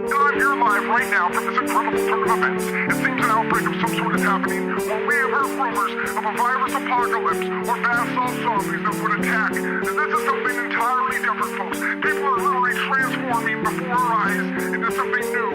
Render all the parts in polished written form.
Live here live right now from this incredible turn of events. It seems an outbreak of some sort is happening. While we have heard rumors of a virus apocalypse or vast zombies that would attack. And this is something entirely different, folks. People are literally transforming before our eyes into something new.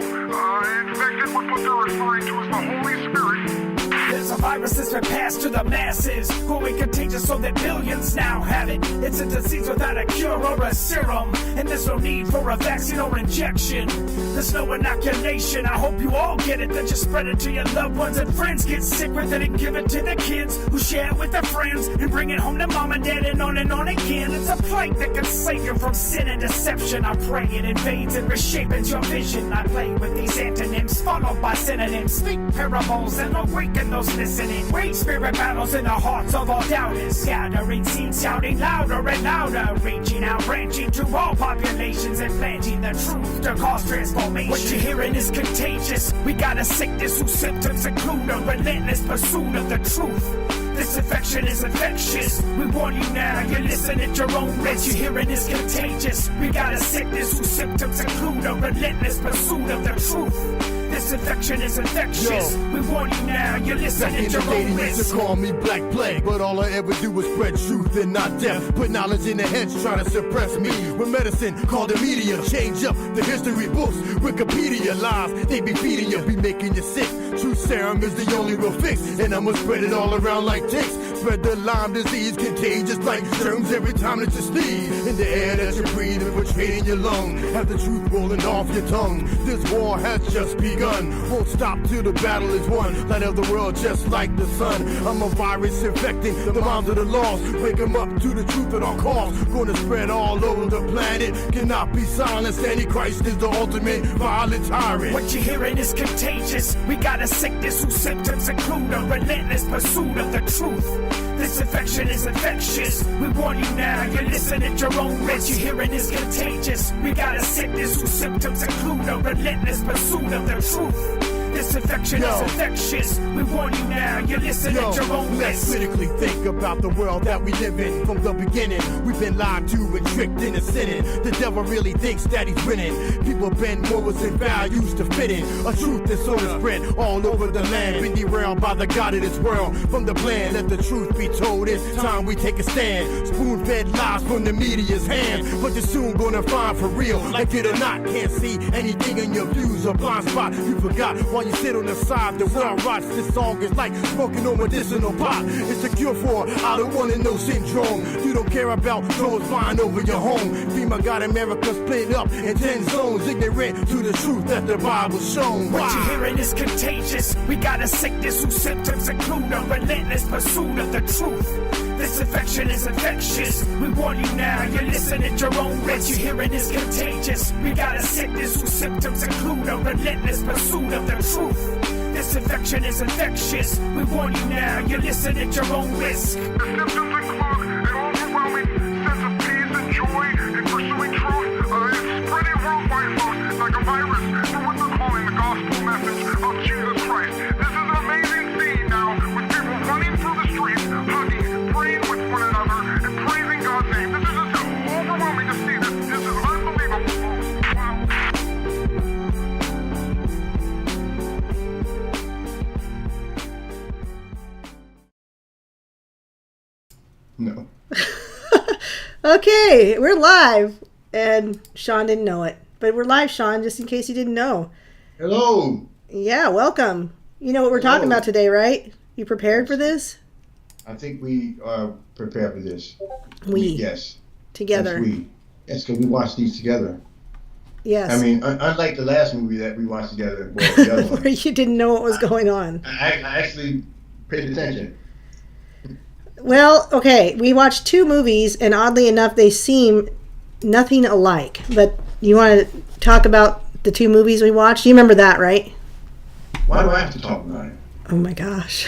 Infected with what they're referring to as the Holy Spirit. There's a virus that's been passed to the masses, growing contagious so that millions now have it. It's a disease without a cure or a serum, and there's no need for a vaccine or injection. There's no inoculation, I hope you all get it. Then just spread it to your loved ones and friends. Get sick with it and give it to the kids who share it with their friends, and bring it home to mom and dad and on again. It's a plague that can save you from sin and deception. I pray it invades and reshapes your vision. I play with these antonyms, followed by synonyms. Speak parables and awaken those listening. Wage spirit battles in the hearts of all doubters. Gathering scenes, shouting louder and louder. Reaching out, branching to all populations and planting the truth to cause transformation. What you're hearing is contagious. We got a sickness whose symptoms include a relentless pursuit of the truth. This infection is infectious. We warn you now, you're listening at your own risk. You're hearing is contagious. We got a sickness whose symptoms include a relentless pursuit of the truth. This infection is infectious. We warn you now, you're listening at your own risk. Used to call me Black Plague, but all I ever do was spread truth and not death. Put knowledge in their heads, trying to suppress me. With medicine called the media, change up the history books. Wikipedia lies, they be feeding you, be making you sick. Truth serum is the only real fix, and I'ma spread it all around like ticks. Spread the Lyme disease, contagious like germs every time that you sneeze. In the air that you breathe, infiltrating your lung. Have the truth rolling off your tongue. This war has just begun. Won't stop till the battle is won. Light of the world just like the sun. I'm a virus infecting the minds of the lost. Wake them up to the truth at all costs. Gonna spread all over the planet. Cannot be silenced. Antichrist is the ultimate violent tyrant. What you're hearing is contagious. We got a sickness whose symptoms include a relentless pursuit of the truth. This infection is infectious. We warn you now, you're listening at your own risk. You're hearing is contagious. We got a sickness whose symptoms include a relentless pursuit of the truth. This infection is infectious. We warn you now, you're listening at your own let's risk. critically think about the world that we live in. From the beginning, we've been lied to and tricked into sinning. The devil really thinks that he's winning. People bend morals and values to fit in. A truth that's sort of spread all over the land. Been derailed by the God of this world. From the plan, let the truth be told. It's time we take a stand. Spoon-fed lies from the media's hands. But you're soon gonna find for real. Like it or not, can't see anything in your views. A blind spot you forgot while you sit on the side. The world rots. This song is like smoking on medicinal pot. It's a cure for I don't wanna know syndrome. You don't care about drones flying over your home. FEMA got America split up in 10 zones. Ignorant to the truth that the Bible's shown. What you're hearing is contagious. We got a sickness whose symptoms include a relentless pursuit of the truth. This infection is infectious. We warn you now, you're listening at your own risk. You're hearing is contagious. We got a sickness whose symptoms include a relentless pursuit of the truth. This infection is infectious. We warn you now, you're listening at your own risk. The symptoms include an overwhelming sense of peace and joy in pursuing truth. It's spreading worldwide, folks, like a virus through what they're calling the gospel message of Jesus Christ. This is an amazing scene now with people running through the streets, hugging, praying with one another, and praising God's name. This is just overwhelming to see this. This is unbelievable, folks. Wow. No. Okay, we're live, and Sean didn't know it, but we're live, Sean, just in case you didn't know. Hello. Yeah, welcome. You know what we're talking about today, right? You prepared for this? I think we are prepared for this. Yes. Together. Yes, because we watched these together. Yes. I mean, unlike the last movie that we watched together, well, the other one, Where you didn't know what was going on. I actually paid attention. Well, okay, we watched two movies, and oddly enough, they seem nothing alike. But you want to talk about the two movies we watched? You remember that, right? Why do I have to talk about it? Oh my gosh.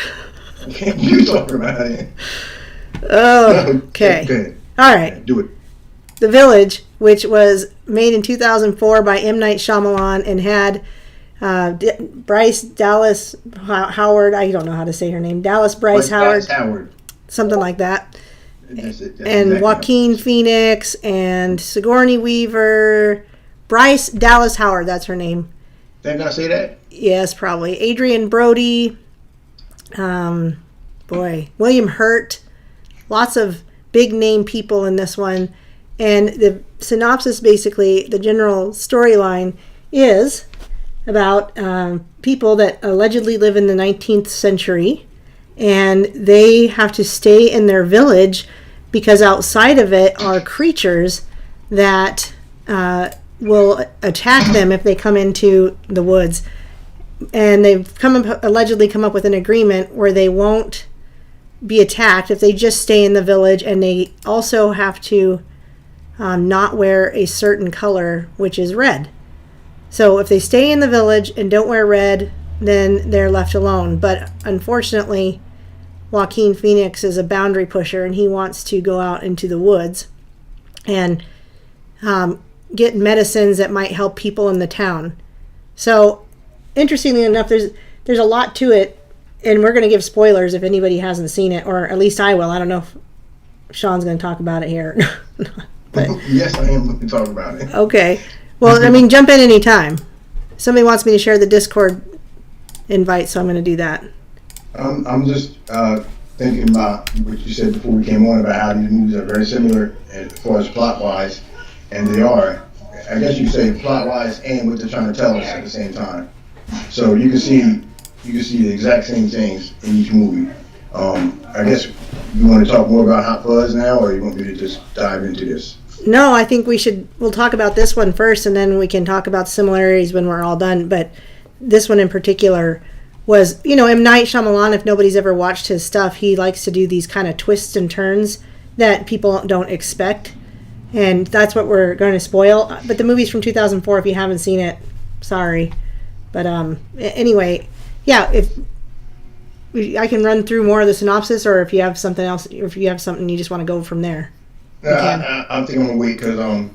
You talk about it. Oh, okay. Okay. All right. Do it. The Village, which was made in 2004 by M. Night Shyamalan and had Bryce Dallas Howard. I don't know how to say her name. Bryce Howard. Something like that. That's and Joaquin Phoenix and Sigourney Weaver. Bryce Dallas Howard, that's her name. Did I say that? Yes, probably. Adrian Brody. William Hurt. Lots of big name people in this one. And the synopsis, basically, the general storyline is about people that allegedly live in the 19th century. And they have to stay in their village because outside of it are creatures that will attack them if they come into the woods. And they've allegedly come up with an agreement where they won't be attacked if they just stay in the village, and they also have to not wear a certain color, which is red. So if they stay in the village and don't wear red, then they're left alone. But unfortunately, Joaquin Phoenix is a boundary pusher, and he wants to go out into the woods and get medicines that might help people in the town. So interestingly enough, there's a lot to it, and we're going to give spoilers if anybody hasn't seen it, or at least I will. I don't know if Sean's going to talk about it here. But, yes, I am looking to talk about it. Okay. Well, I mean, jump in anytime. Somebody wants me to share the Discord invite, so I'm going to do that. I'm just thinking about what you said before we came on about how these movies are very similar as far as plot-wise, and they are. I guess you say plot-wise and what they're trying to tell us at the same time. So you can see the exact same things in each movie. I guess you want to talk more about Hot Fuzz now, or you want me to just dive into this? No, I think we'll talk about this one first, and then we can talk about similarities when we're all done. But this one in particular was, M. Night Shyamalan, if nobody's ever watched his stuff, he likes to do these kind of twists and turns that people don't expect. And that's what we're going to spoil. But the movie's from 2004. If you haven't seen it, sorry. But anyway, yeah, if I can run through more of the synopsis, or if you have something else, or if you have something you just want to go from there. I think I'm going to wait because, I want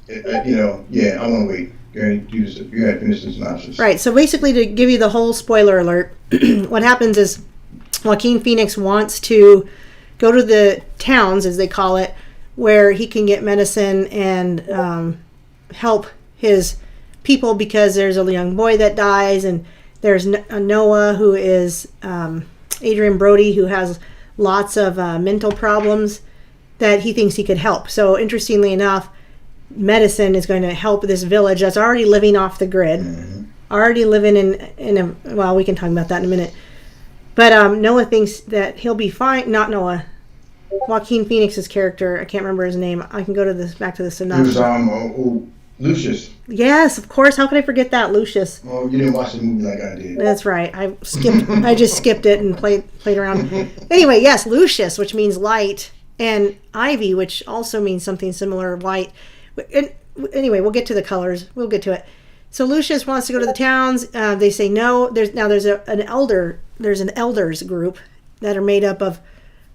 to wait. Go ahead and do this. You got to finish the synopsis. Right, so basically to give you the whole spoiler alert, what happens is Joaquin Phoenix wants to go to the towns, as they call it, where he can get medicine and help his people, because there's a young boy that dies, and there's Noah, who is Adrian Brody, who has lots of mental problems that he thinks he could help. So interestingly enough, medicine is going to help this village that's already living off the grid, already living in a, well, we can talk about that in a minute. But Noah thinks that he'll be fine. Not Noah. Joaquin Phoenix's character, I can't remember his name. I can go to this back to the synopsis. It was Lucius. Yes, of course. How could I forget that, Lucius? Well, you didn't watch the movie like I did. That's right. I just skipped it and played around. Anyway, yes, Lucius, which means light, and Ivy, which also means something similar, white. And anyway, we'll get to the colors. We'll get to it. So Lucius wants to go to the towns. They say no. There's an elders group that are made up of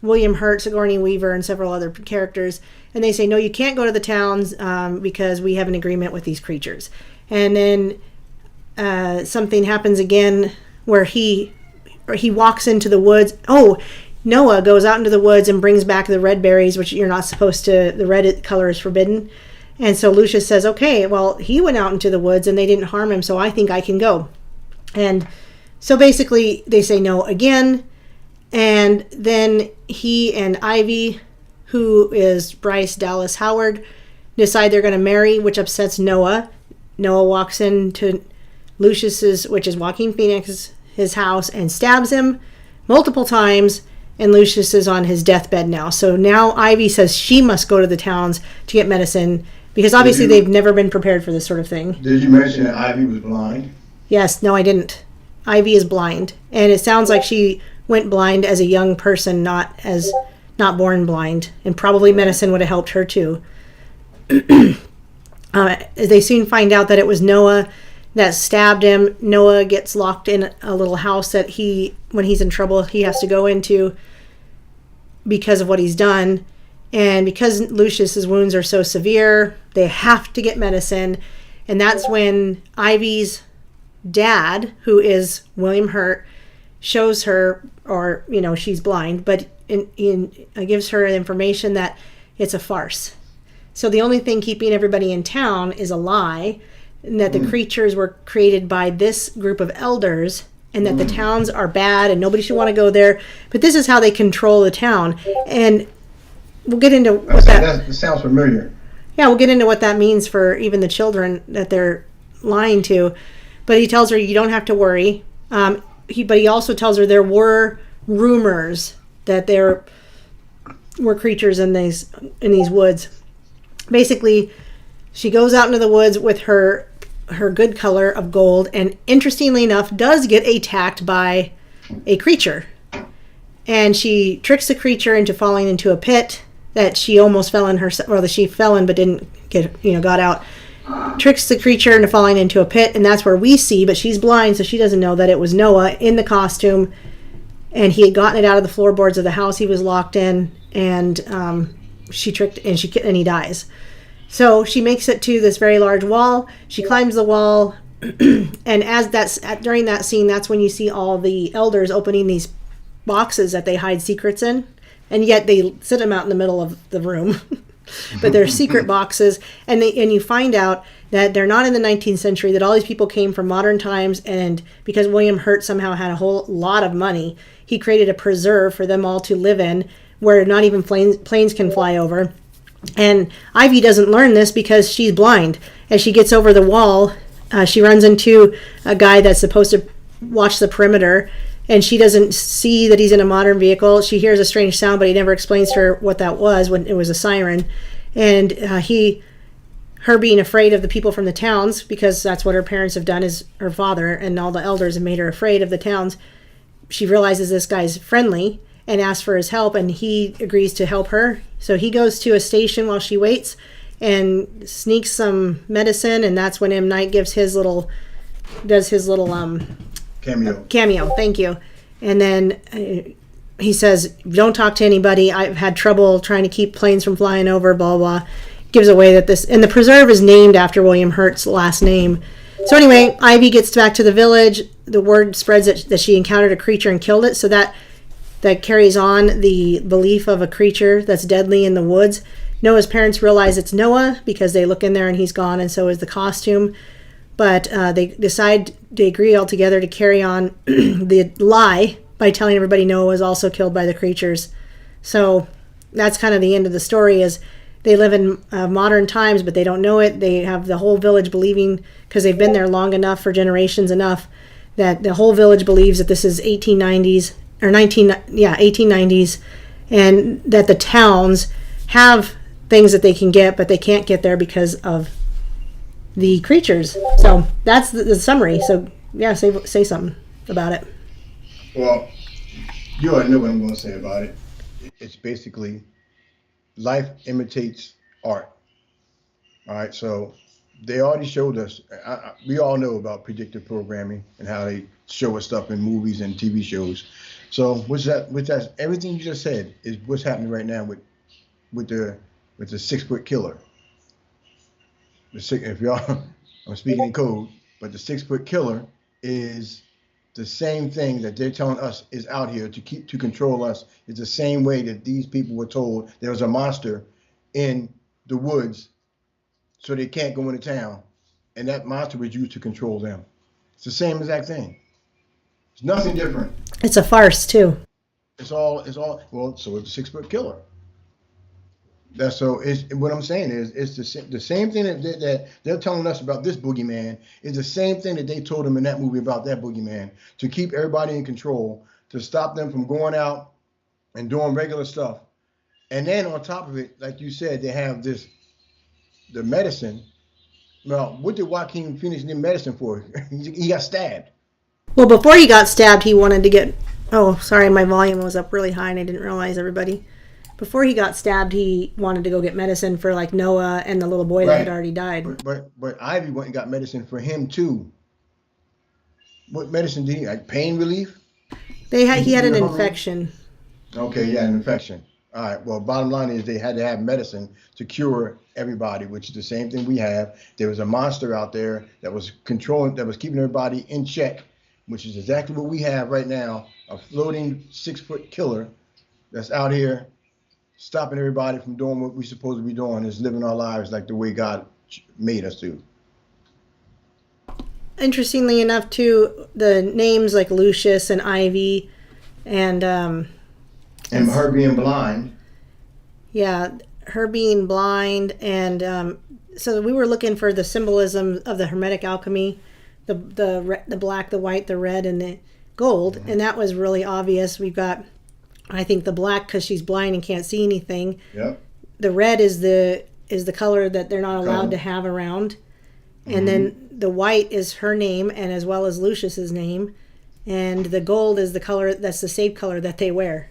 William Hurt, Sigourney Weaver, and several other characters. And they say, no, you can't go to the towns because we have an agreement with these creatures. And then something happens again where he walks into the woods. Oh, Noah goes out into the woods and brings back the red berries, which you're not supposed to, the red color is forbidden. And so Lucius says, okay, well, he went out into the woods and they didn't harm him, so I think I can go. And so basically they say no again. And then he and Ivy, who is Bryce Dallas Howard, decide they're going to marry, which upsets Noah. Noah walks into Lucius's, which is Joaquin Phoenix, his house, and stabs him multiple times. And Lucius is on his deathbed now. So now Ivy says she must go to the towns to get medicine, because obviously they've never been prepared for this sort of thing. Did you mention that Ivy was blind? Yes, no, I didn't. Ivy is blind. And it sounds like she went blind as a young person, not born blind. And probably medicine would have helped her too. They soon find out that it was Noah that stabbed him. Noah gets locked in a little house that when he's in trouble, he has to go into because of what he's done. And because Lucius's wounds are so severe, they have to get medicine. And that's when Ivy's dad, who is William Hurt, shows her, or, she's blind, but gives her information that it's a farce. So the only thing keeping everybody in town is a lie, and that the creatures were created by this group of elders, and that the towns are bad and nobody should want to go there. But this is how they control the town. And we'll get into what That sounds familiar. Yeah, we'll get into what that means for even the children that they're lying to. But he tells her you don't have to worry. But he also tells her there were rumors that there were creatures in these woods. Basically, she goes out into the woods with her good color of gold, and interestingly enough, does get attacked by a creature. And she tricks the creature into falling into a pit that she almost fell in herself, or that she fell in but didn't got out. Tricks the creature into falling into a pit, and that's where we see, but she's blind, so she doesn't know that it was Noah in the costume, and he had gotten it out of the floorboards of the house he was locked in, and she tricked, and he dies. So she makes it to this very large wall. She climbs the wall, and during that scene, that's when you see all the elders opening these boxes that they hide secrets in, and yet they sit them out in the middle of the room. But they're secret boxes, and you find out that they're not in the 19th century, that all these people came from modern times, and because William Hurt somehow had a whole lot of money, he created a preserve for them all to live in, where not even planes can fly over. And Ivy doesn't learn this because she's blind. As she gets over the wall, she runs into a guy that's supposed to watch the perimeter, and she doesn't see that he's in a modern vehicle. She hears a strange sound, but he never explains to her what that was, when it was a siren. And her being afraid of the people from the towns, because that's what her parents have done, is her father and all the elders have made her afraid of the towns. She realizes this guy's friendly and asks for his help, and he agrees to help her. So he goes to a station while she waits and sneaks some medicine, and that's when M. Night does his little cameo, thank you. And then he says, don't talk to anybody, I've had trouble trying to keep planes from flying over, blah blah. Gives away that and the preserve is named after William Hurt's last name. So anyway, Ivy gets back to the village. The word spreads that she encountered a creature and killed it, so that carries on the belief of a creature that's deadly in the woods. Noah's parents realize it's Noah because they look in there and he's gone, and so is the costume. But they agree all together to carry on the lie by telling everybody Noah was also killed by the creatures. So that's kind of the end of the story, is they live in modern times, but they don't know it. They have the whole village believing, because they've been there long enough, for generations enough, that the whole village believes that this is 1890s, 1890s, and that the towns have things that they can get, but they can't get there because of the creatures. So that's the summary. So yeah, say something about it. Well, you already know what I'm going to say about it. It's basically life imitates art. All right, so they already showed us. We all know about predictive programming and how they show us stuff in movies and TV shows. So with that, everything you just said is what's happening right now with the 6-foot killer. If y'all, I'm speaking in code, but the 6-foot killer is the same thing that they're telling us is out here to control us. It's the same way that these people were told there was a monster in the woods, so they can't go into town, and that monster was used to control them. It's the same exact thing. It's nothing different. It's a farce too. It's all well. So it's a 6-foot killer. That's so. What I'm saying is, it's the same thing that they're telling us about this boogeyman is the same thing that they told them in that movie about that boogeyman, to keep everybody in control, to stop them from going out and doing regular stuff. And then on top of it, like you said, they have the medicine. Well, what did Joaquin Phoenix need medicine for? He got stabbed. Well, before he got stabbed, he wanted to get. Oh, sorry, my volume was up really high and I didn't realize, everybody. Before he got stabbed, he wanted to go get medicine for like Noah and the little boy that had already died. But Ivy went and got medicine for him too. What medicine did he? Like pain relief? He had an infection. Okay, yeah, an infection. All right. Well, bottom line is they had to have medicine to cure everybody, which is the same thing we have. There was a monster out there that was controlling, that was keeping everybody in check, which is exactly what we have right now, a floating 6-foot killer that's out here stopping everybody from doing what we're supposed to be doing, is living our lives like the way God made us to. Interestingly enough, too, the names like Lucius and Ivy and her being blind. Yeah, her being blind, and so we were looking for the symbolism of the Hermetic alchemy, the black, the white, the red, and the gold, and that was really obvious. We've got, I think, the black because she's blind and can't see anything. Yep. The red is the color that they're not allowed to have around, and then the white is her name, and as well as Lucius's name, and the gold is the color that's the safe color that they wear.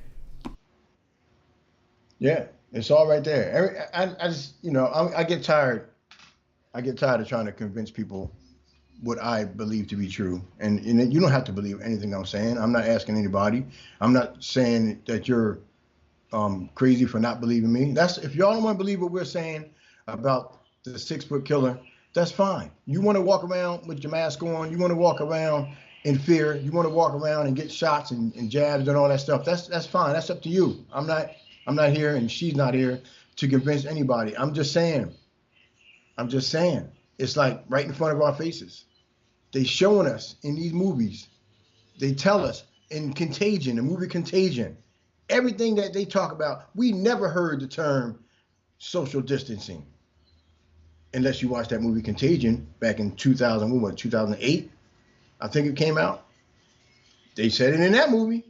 Yeah, it's all right there. I just, I get tired. I get tired of trying to convince people what I believe to be true. And you don't have to believe anything I'm saying. I'm not asking anybody. I'm not saying that you're crazy for not believing me. If y'all don't want to believe what we're saying about the 6-foot killer, that's fine. You want to walk around with your mask on. You want to walk around in fear. You want to walk around and get shots and jabs and all that stuff. That's fine. That's up to you. I'm not here, and she's not here to convince anybody. I'm just saying. It's like right in front of our faces. They showing us in these movies. They tell us in Contagion, the movie Contagion, everything that they talk about. We never heard the term social distancing, unless you watched that movie Contagion back in 2008, I think it came out. They said it in that movie.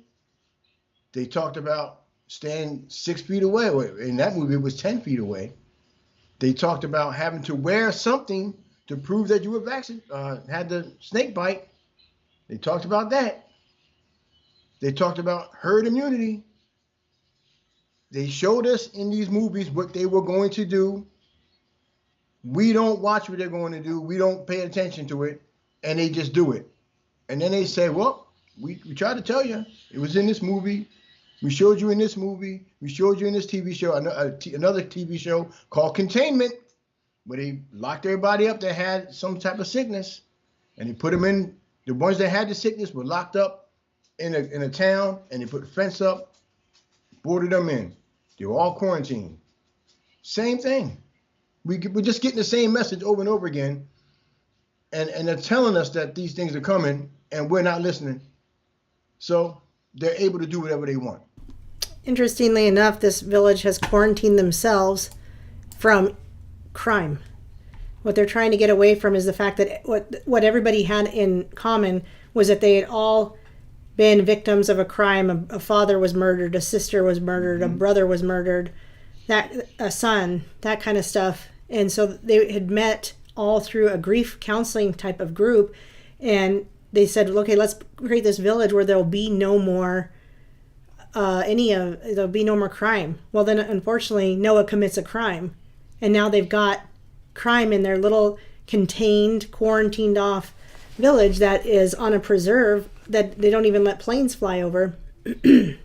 They talked about staying 6 feet away. In that movie, it was 10 feet away. They talked about having to wear something to prove that you were vaccinated, had the snake bite. They talked about that. They talked about herd immunity. They showed us in these movies what they were going to do. We don't watch what they're going to do. We don't pay attention to it, and they just do it. And then they say, well, we tried to tell you. It was in this movie. We showed you in this movie. We showed you in this TV show, another TV show called Containment, where they locked everybody up that had some type of sickness, and they put them in. The ones that had the sickness were locked up in a town, and they put a fence up, boarded them in. They were all quarantined. Same thing. We're just getting the same message over and over again, and they're telling us that these things are coming, and we're not listening. So they're able to do whatever they want. Interestingly enough, this village has quarantined themselves from crime. What they're trying to get away from is the fact that what everybody had in common was that they had all been victims of a crime. A father was murdered, a sister was murdered, a brother was murdered, a son, that kind of stuff. And so they had met all through a grief counseling type of group, and they said, okay, let's create this village where there'll be no more there'll be no more crime. Well, then unfortunately Noah commits a crime, and now they've got crime in their little contained, quarantined off village that is on a preserve that they don't even let planes fly over. I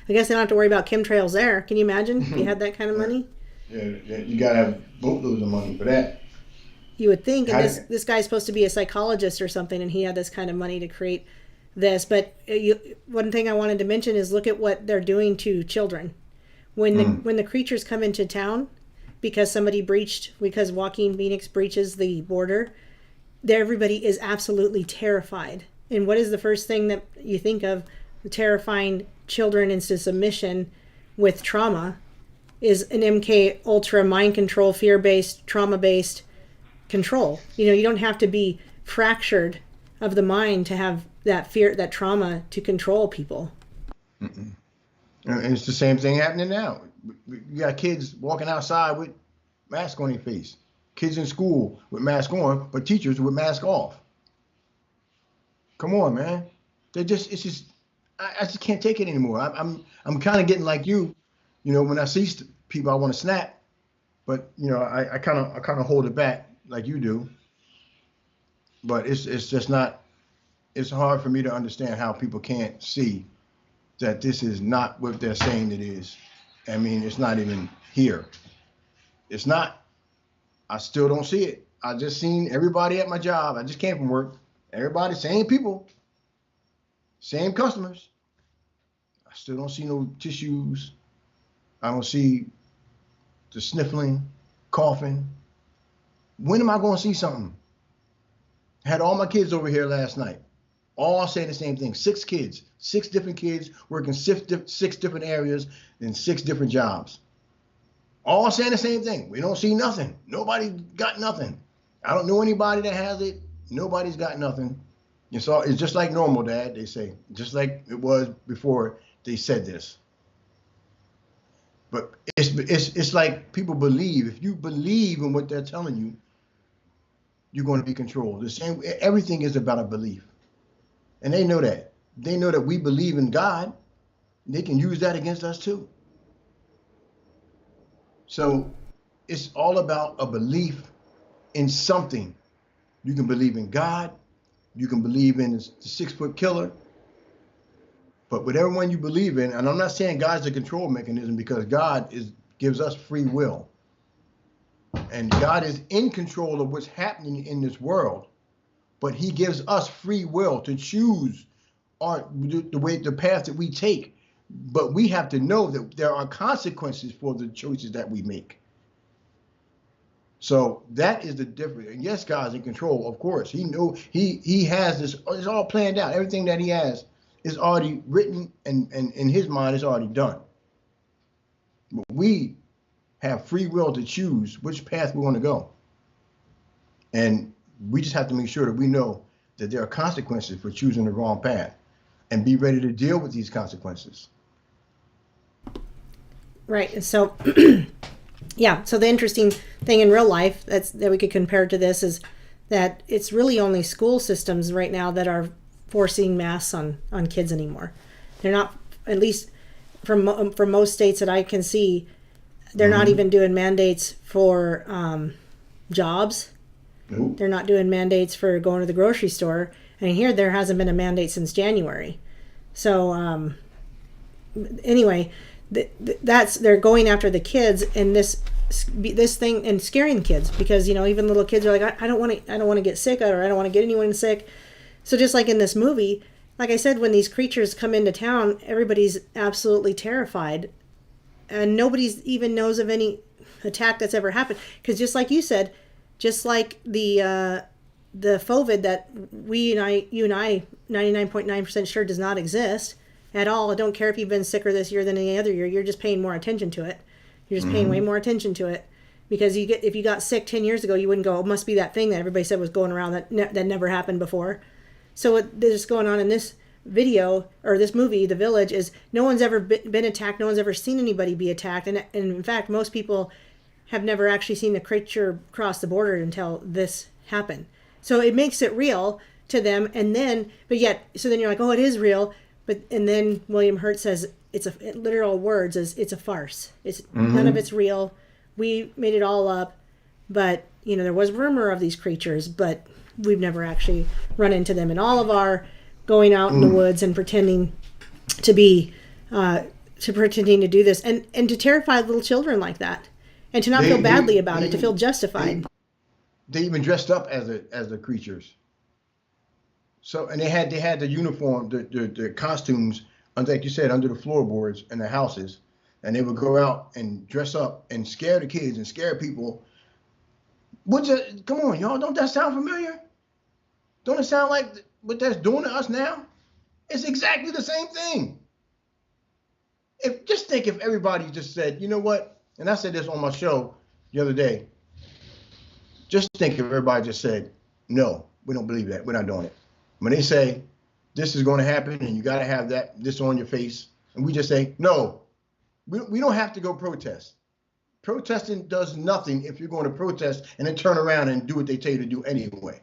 guess they don't have to worry about chemtrails there. Can you imagine if you had that kind of money? Yeah, you gotta have boatloads of money for that. You would think, and this guy's supposed to be a psychologist or something, and he had this kind of money to create this. But one thing I wanted to mention is look at what they're doing to children. When the creatures come into town, because Joaquin Phoenix breaches the border, everybody is absolutely terrified. And what is the first thing that you think of? Terrifying children into submission with trauma is an MK Ultra mind control, fear-based, trauma-based control. You don't have to be fractured of the mind to have that fear, that trauma to control people. And it's the same thing happening now. You got kids walking outside with masks on their face. Kids in school with masks on, but teachers with masks off. Come on, man. I just can't take it anymore. I'm kind of getting like you. When I see people, I want to snap, but I kind of hold it back like you do. But it's just not. It's hard for me to understand how people can't see that this is not what they're saying it is. I mean, it's not even here. It's not. I still don't see it. I just seen everybody at my job. I just came from work. Everybody, same people, same customers. I still don't see no tissues. I don't see the sniffling, coughing. When am I going to see something? I had all my kids over here last night, all saying the same thing. 6 kids, 6 different kids working 6 different areas in 6 different jobs. All saying the same thing. We don't see nothing. Nobody got nothing. I don't know anybody that has it. Nobody's got nothing. It's just like normal, Dad, they say. Just like it was before they said this. But it's like people believe. If you believe in what they're telling you, you're going to be controlled. The same. Everything is about a belief. And they know that. They know that we believe in God. They can use that against us too. So it's all about a belief in something. You can believe in God. You can believe in the 6-foot killer. But whatever one you believe in, and I'm not saying God's a control mechanism, because God gives us free will. And God is in control of what's happening in this world. But he gives us free will to choose the path that we take. But we have to know that there are consequences for the choices that we make. So that is the difference. And yes, God's in control, of course. He has this, it's all planned out. Everything that he has is already written, and in his mind is already done. But we have free will to choose which path we want to go. And we just have to make sure that we know that there are consequences for choosing the wrong path, and be ready to deal with these consequences. Right. And so, yeah. So the interesting thing in real life that we could compare to this is that it's really only school systems right now that are forcing masks on kids anymore. They're not, at least from most states that I can see, they're not even doing mandates for jobs. Nope. They're not doing mandates for going to the grocery store. And here there hasn't been a mandate since January. So anyway, they're going after the kids, and this thing, and scaring the kids, because even little kids are like, I don't want to get sick, or I don't want to get anyone sick. So just like in this movie, like I said, when these creatures come into town, everybody's absolutely terrified, and nobody even knows of any attack that's ever happened. Because just like you said, just like the FOVID that you and I 99.9% sure does not exist at all. I don't care if you've been sicker this year than any other year. You're just paying more attention to it. You're just paying way more attention to it, because if you got sick 10 years ago, you wouldn't go, it must be that thing that everybody said was going around that never happened before. So what is going on in this video, or this movie, The Village, is no one's ever been attacked. No one's ever seen anybody be attacked. And in fact, most people have never actually seen the creature cross the border until this happened. So it makes it real to them. And then, so then you're like, oh, it is real. And then William Hurt says, literal words is, it's a farce. It's none of it's real. We made it all up. But, there was rumor of these creatures, but we've never actually run into them. And all of our going out in the woods and pretending to be, pretending to do this, and to terrify little children like that, and to not feel badly about it, to feel justified. They even dressed up as the creatures. So, and they had the uniform, the costumes, like you said, under the floorboards in the houses, and they would go out and dress up and scare the kids and scare people. Come on, y'all, don't that sound familiar? Don't it sound like what that's doing to us now? It's exactly the same thing. Just think if everybody just said, you know what? And I said this on my show the other day. Just think if everybody just said, no, we don't believe that. We're not doing it. When they say this is going to happen and you got to have this on your face, and we just say, no, we don't have to go protest. Protesting does nothing if you're going to protest and then turn around and do what they tell you to do anyway.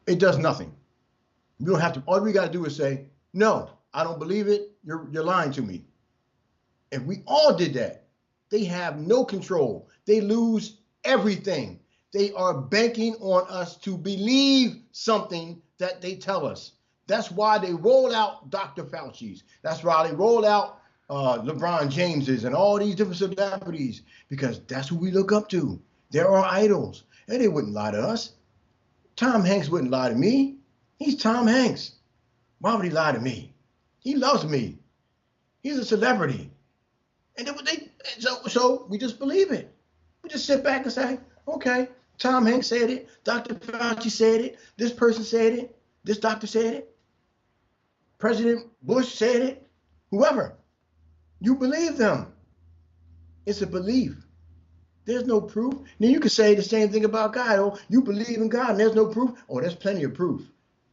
It does nothing. We don't have to. All we got to do is say, no, I don't believe it. You're lying to me. If we all did that, they have no control. They lose everything. They are banking on us to believe something that they tell us. That's why they roll out Dr. Fauci's. That's why they roll out LeBron James's and all these different celebrities, because that's who we look up to. They're our idols, and they wouldn't lie to us. Tom Hanks wouldn't lie to me. He's Tom Hanks. Why would he lie to me? He loves me. He's a celebrity. And so we just believe it. We just sit back and say, okay, Tom Hanks said it, Dr. Fauci said it, this person said it, this doctor said it, President Bush said it, whoever. You believe them. It's a belief. There's no proof. Now you can say the same thing about God. Oh, you believe in God and there's no proof. Oh, there's plenty of proof.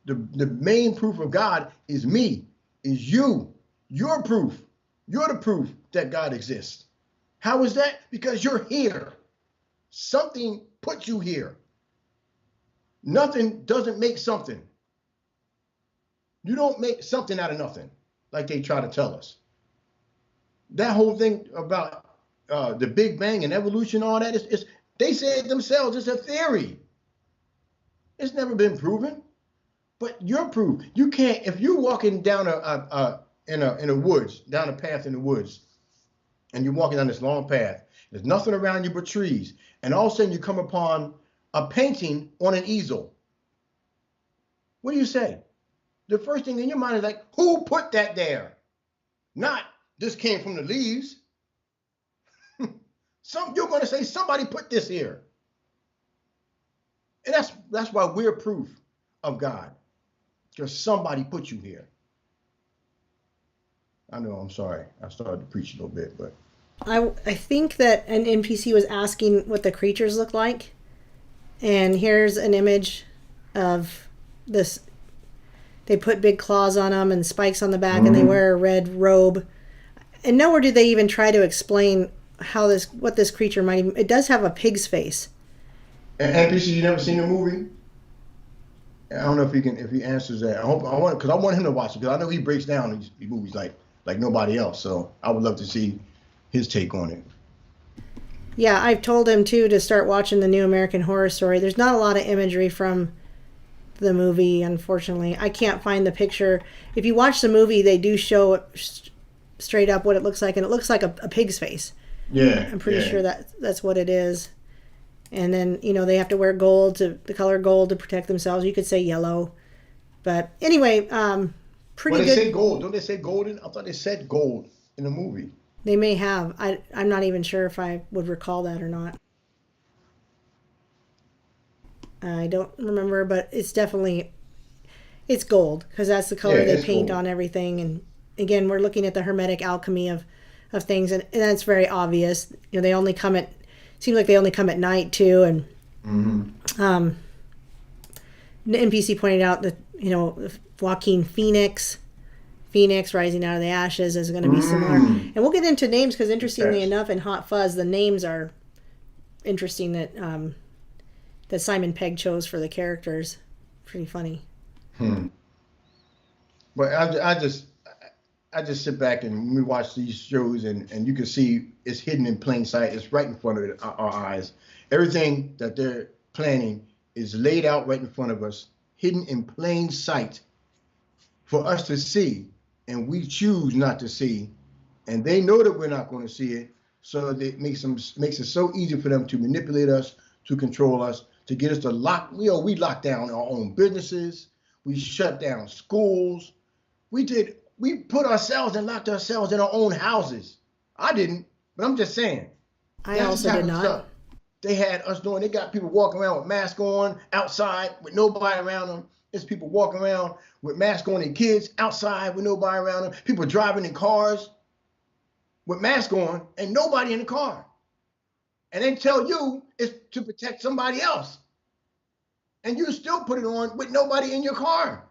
The main proof of God is me, is you. Your proof. You're the proof that God exists. How is that? Because you're here. Something put you here. Nothing doesn't make something. You don't make something out of nothing, like they try to tell us. That whole thing about the Big Bang and evolution, all that, they say it themselves, it's a theory. It's never been proven, but you're proof. You can't, if you're walking down in a woods, down a path in the woods, and you're walking down this long path, there's nothing around you but trees, and all of a sudden you come upon a painting on an easel. What do you say? The first thing in your mind is like, who put that there? Not, this came from the leaves. You're going to say somebody put this here. And that's why we're proof of God. Because somebody put you here. I know, I'm sorry. I started to preach a little bit, but. I think that an NPC was asking what the creatures look like. And here's an image of this. They put big claws on them and spikes on the back, and they wear a red robe. And nowhere do they even try to explain what this creature might even. It does have a pig's face. And NPC, you never seen the movie? I don't know if he answers that. I want him to watch it because I know he breaks down these movies like nobody else. So I would love to see his take on it. Yeah, I've told him too to start watching the new American Horror Story. There's not a lot of imagery from the movie, unfortunately. I can't find the picture. If you watch the movie, they do show it straight up what it looks like, and it looks like a pig's face. Yeah, I'm pretty sure that's what it is. And then, they have to wear the color gold to protect themselves. You could say yellow. But anyway, pretty good. They say gold. Don't they say golden? I thought they said gold in the movie. They may have. I'm not even sure if I would recall that or not. I don't remember, but it's gold because that's the color they paint on everything. And again, we're looking at the hermetic alchemy of things, and that's very obvious. They only come seems like they only come at night too. And the NPC pointed out that Joaquin Phoenix rising out of the ashes is going to be similar. And we'll get into names because interestingly enough, in Hot Fuzz, the names are interesting that Simon Pegg chose for the characters. Pretty funny. But I just sit back and we watch these shows and you can see it's hidden in plain sight. It's right in front of our eyes. Everything that they're planning is laid out right in front of us, hidden in plain sight for us to see, and we choose not to see. And they know that we're not going to see it, so it makes it so easy for them to manipulate us, to control us, to get us to lock. We locked down our own businesses. We shut down schools. We put ourselves and locked ourselves in our own houses. I didn't, but I'm just saying. I also did not. Stuff they had us doing. They got people walking around with masks on outside with nobody around them. There's people walking around with masks on and kids outside with nobody around them. People driving in cars with masks on and nobody in the car. And they tell you it's to protect somebody else. And you still put it on with nobody in your car.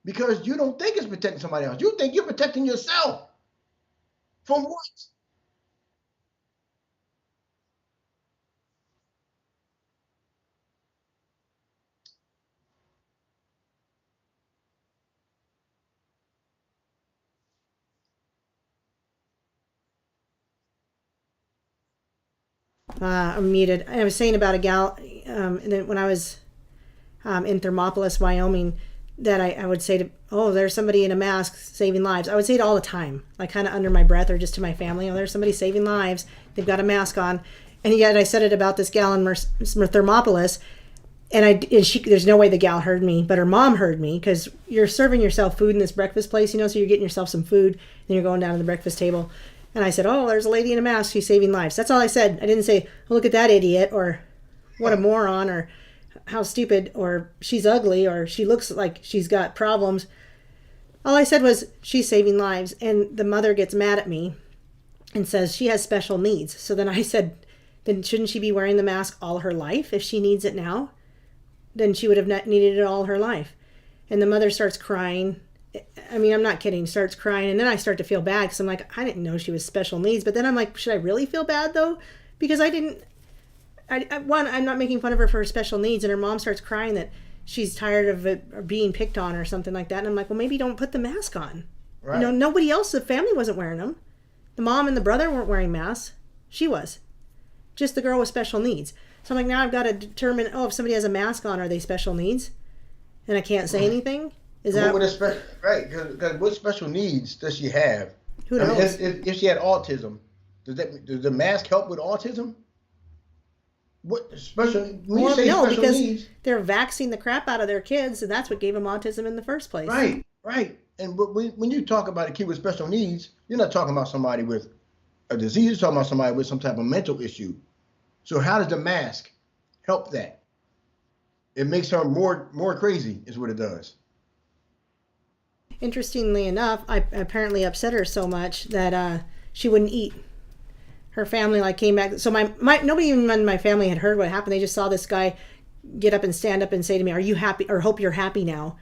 Because you don't think it's protecting somebody else. You think you're protecting yourself. From what? I'm muted. I was saying about a gal when I was in Thermopolis, Wyoming, that I would say there's somebody in a mask saving lives. I would say it all the time, like kind of under my breath or just to my family. There's somebody saving lives. They've got a mask on. And yet I said it about this gal in Thermopolis, and there's no way the gal heard me, but her mom heard me because you're serving yourself food in this breakfast place, so you're getting yourself some food, then you're going down to the breakfast table. And I said, oh, there's a lady in a mask. She's saving lives. That's all I said. I didn't say, oh, look at that idiot, or what a moron, or how stupid, or she's ugly, or she looks like she's got problems. All I said was, she's saving lives. And the mother gets mad at me and says she has special needs. So then I said, then shouldn't she be wearing the mask all her life? If she needs it now, then she would have needed it all her life. And the mother starts crying. I mean, I'm not kidding, starts crying. And then I start to feel bad because I'm like, I didn't know she was special needs. But then I'm like, should I really feel bad though? Because I'm not making fun of her for her special needs. And her mom starts crying that she's tired of it being picked on or something like that. And I'm like, well, maybe don't put the mask on. Right. You know, nobody else, the family wasn't wearing them. The mom and the brother weren't wearing masks. She was. Just the girl with special needs. So I'm like, now I've got to determine, if somebody has a mask on, are they special needs? And I can't say anything? Is that... Right, because what special needs does she have? Who knows? If she had autism, does the mask help with autism? What special? Well, no, because needs, they're vaccinating the crap out of their kids, and that's what gave them autism in the first place. Right. And when you talk about a kid with special needs, you're not talking about somebody with a disease. You're talking about somebody with some type of mental issue. So how does the mask help that? It makes her more crazy, is what it does. Interestingly enough, I apparently upset her so much that she wouldn't eat. Her family came back. So my nobody even in my family had heard what happened. They just saw this guy get up and stand up and say to me, "Are you happy?" or "Hope you're happy now,"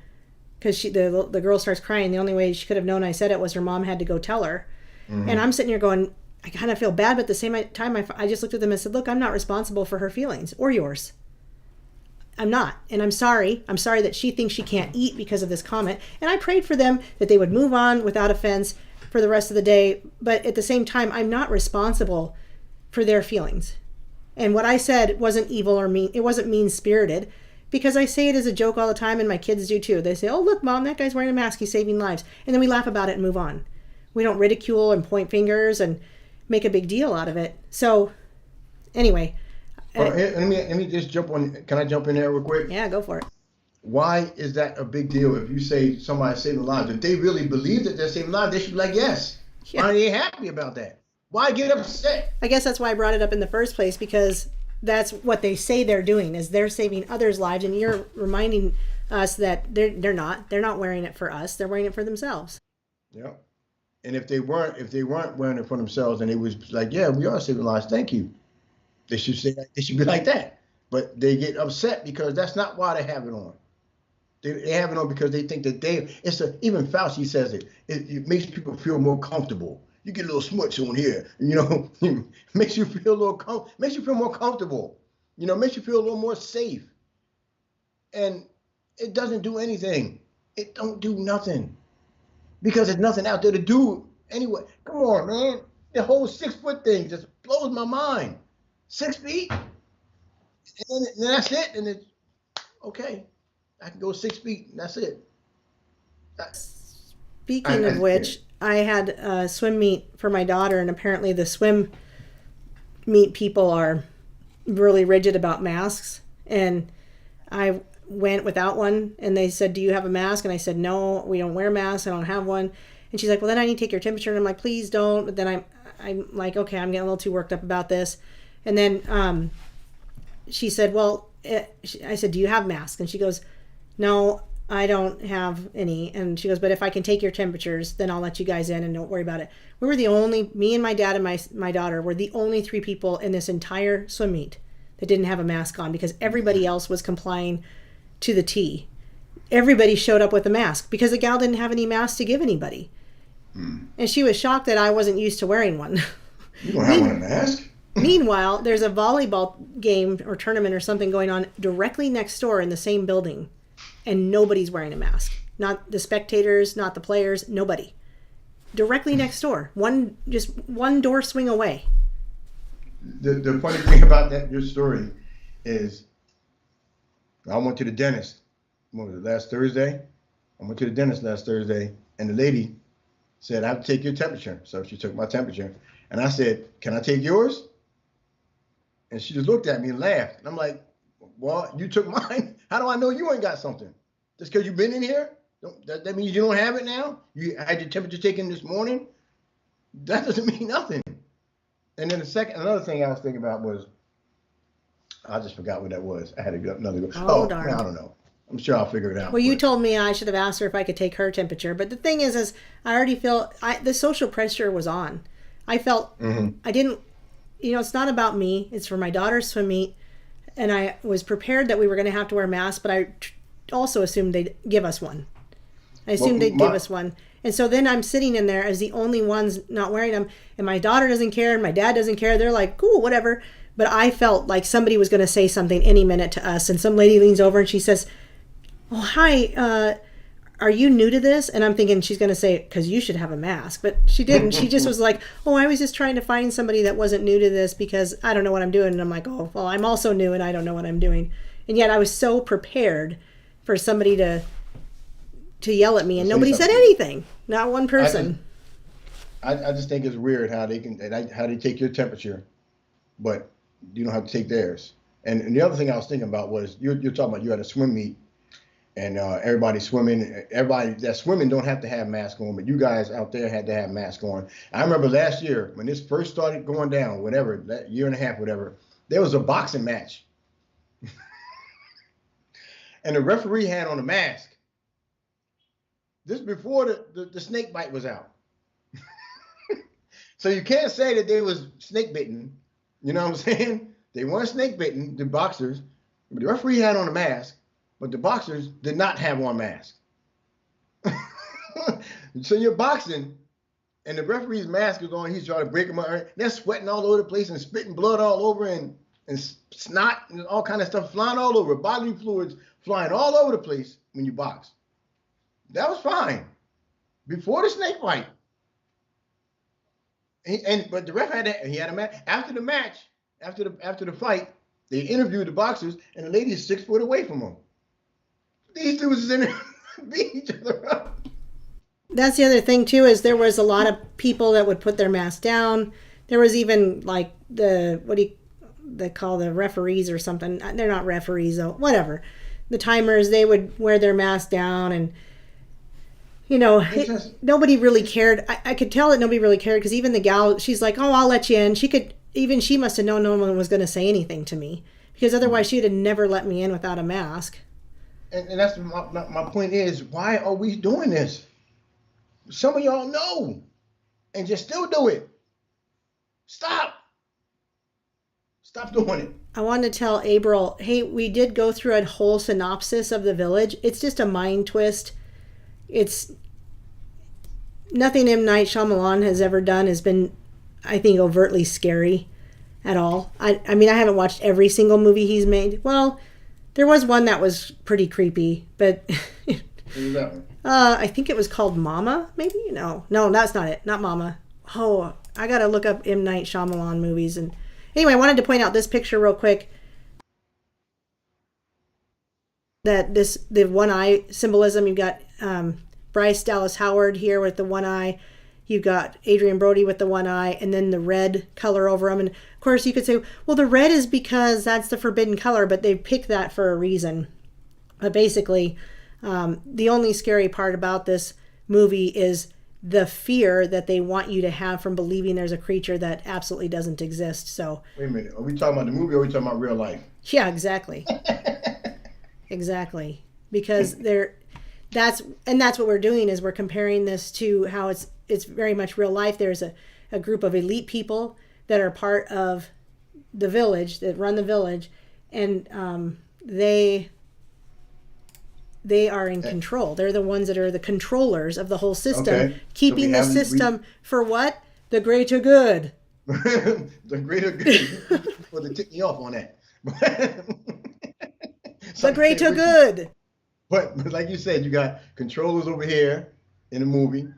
because the girl starts crying. The only way she could have known I said it was her mom had to go tell her. Mm-hmm. And I'm sitting here going, I kind of feel bad, but at the same time, I just looked at them and said, "Look, I'm not responsible for her feelings or yours. I'm not, and I'm sorry. I'm sorry that she thinks she can't eat because of this comment." And I prayed for them that they would move on without offense for the rest of the day. But at the same time, I'm not responsible for their feelings. And what I said wasn't evil or mean. It wasn't mean-spirited, because I say it as a joke all the time, and my kids do too. They say, "Oh, look, Mom, that guy's wearing a mask. He's saving lives." And then we laugh about it and move on. We don't ridicule and point fingers and make a big deal out of it. So, anyway. Let me just jump on. Can I jump in there real quick? Yeah, go for it. Why is that a big deal? If you say somebody's saving lives, if they really believe that they're saving lives, they should be like, yes. Yeah. Why are they happy about that? Why get upset? I guess that's why I brought it up in the first place, because that's what they say they're doing, is they're saving others' lives, and you're reminding us that they're not wearing it for us. They're wearing it for themselves. Yeah. And if they weren't wearing it for themselves, and it was like, yeah, we are saving lives, thank you. They should say that. They should be like that. But they get upset because that's not why they have it on. They have it on because they think that even Fauci says it makes people feel more comfortable. You get a little smuts on here, makes you feel more comfortable, makes you feel a little more safe. And it doesn't do anything. It don't do nothing, because there's nothing out there to do anyway. Come on, man. The whole 6 foot thing just blows my mind. 6 feet, and then that's it. And it's okay. I can go 6 feet, and that's it. Speaking of which, I had a swim meet for my daughter, and apparently the swim meet people are really rigid about masks. And I went without one, and they said, "Do you have a mask?" And I said, "No, we don't wear masks. I don't have one." And she's like, "Well, then I need to take your temperature." And I'm like, "Please don't." But then I'm like, okay, I'm getting a little too worked up about this. And then she said, "Well," I said, "Do you have masks?" And she goes, "No, I don't have any." And she goes, "But if I can take your temperatures, then I'll let you guys in and don't worry about it." We were me and my dad and my daughter were the only 3 people in this entire swim meet that didn't have a mask on, because everybody else was complying to the T. Everybody showed up with a mask because the gal didn't have any masks to give anybody. And she was shocked that I wasn't used to wearing one. You don't have one in a mask? Meanwhile, there's a volleyball game or tournament or something going on directly next door in the same building, and nobody's wearing a mask. Not the spectators, not the players, nobody. Directly next door. Just one door swing away. The funny thing about your story is, I went to the dentist. What was it, last Thursday? I went to the dentist last Thursday, and the lady said, "I have to take your temperature." So she took my temperature, and I said, "Can I take yours?" And she just looked at me and laughed. And I'm like, "Well, you took mine. How do I know you ain't got something? Just because you've been in here? That means you don't have it now? You had your temperature taken this morning?" That doesn't mean nothing. And then another thing I was thinking about was, I just forgot what that was. I had another. Darn. Man, I don't know. I'm sure I'll figure it out. Well, you told me I should have asked her if I could take her temperature. But the thing is I already feel the social pressure was on. I felt I didn't, it's not about me. It's for my daughter's swim meet. And I was prepared that we were going to have to wear masks, but I also assumed they'd give us one. I assumed they'd give us one. And so then I'm sitting in there as the only ones not wearing them. And my daughter doesn't care and my dad doesn't care. They're like, cool, whatever. But I felt like somebody was going to say something any minute to us. And some lady leans over and she says, oh, hi, are you new to this? And I'm thinking she's going to say, because you should have a mask. But she didn't. She just was like, oh, I was just trying to find somebody that wasn't new to this because I don't know what I'm doing. And I'm like, oh, well, I'm also new and I don't know what I'm doing. And yet I was so prepared for somebody to yell at me, and nobody said anything. Not one person. I just think it's weird how they take your temperature, but you don't have to take theirs. And the other thing I was thinking about was you're talking about you at a swim meet, and everybody's swimming. Everybody that's swimming don't have to have masks on, but you guys out there had to have masks on. I remember last year when this first started going down, whatever, that year and a half, whatever, there was a boxing match. And the referee had on a mask. This before the snake bite was out. So you can't say that they was snake bitten. You know what I'm saying? They weren't snake bitten, the boxers. But the referee had on a mask, but the boxers did not have on masks. So you're boxing, and the referee's mask is on. He's trying to break them up. They're sweating all over the place and spitting blood all over and snot and all kind of stuff flying all over. Bodily fluids flying all over the place when you box. That was fine before the snake bite. But the ref had a match. After the match, after the fight, they interviewed the boxers, and the lady is 6 foot away from them. These dudes is in there beating each other up. That's the other thing too, is there was a lot of people that would put their mask down. There was even like they call the referees or something. They're not referees though. Whatever. The timers, they would wear their mask down, and nobody really cared. I could tell that nobody really cared, because even the gal, she's like, oh, I'll let you in. She must have known no one was going to say anything to me, because otherwise she'd have never let me in without a mask. And that's my point is, why are we doing this? Some of y'all know and just still do it. Stop doing it. I wanted to tell April, hey, we did go through a whole synopsis of The Village. It's just a mind twist. It's nothing M. Night Shyamalan has ever done has been, I think, overtly scary at all. I mean, I haven't watched every single movie he's made. Well, there was one that was pretty creepy, but What was that one? I think it was called Mama, maybe? No, that's not it. Not Mama. Oh, I got to look up M. Night Shyamalan movies. And anyway, I wanted to point out this picture real quick. That the one eye symbolism, you've got Bryce Dallas Howard here with the one eye. You've got Adrian Brody with the one eye, and then the red color over him. And of course, you could say, well, the red is because that's the forbidden color, but they picked that for a reason. But basically, the only scary part about this movie is the fear that they want you to have from believing there's a creature that absolutely doesn't exist. So wait a minute, are we talking about the movie or are we talking about real life? Yeah, exactly. Exactly. Because that's what we're doing, is we're comparing this to how it's very much real life. There's a group of elite people that are part of the village, that run the village, and they are in control. They're the ones that are the controllers of the whole system, keeping the system for what? The greater good. The greater good. Well, they tick me off on that. The greater good. But like you said, you got controllers over here in the movie.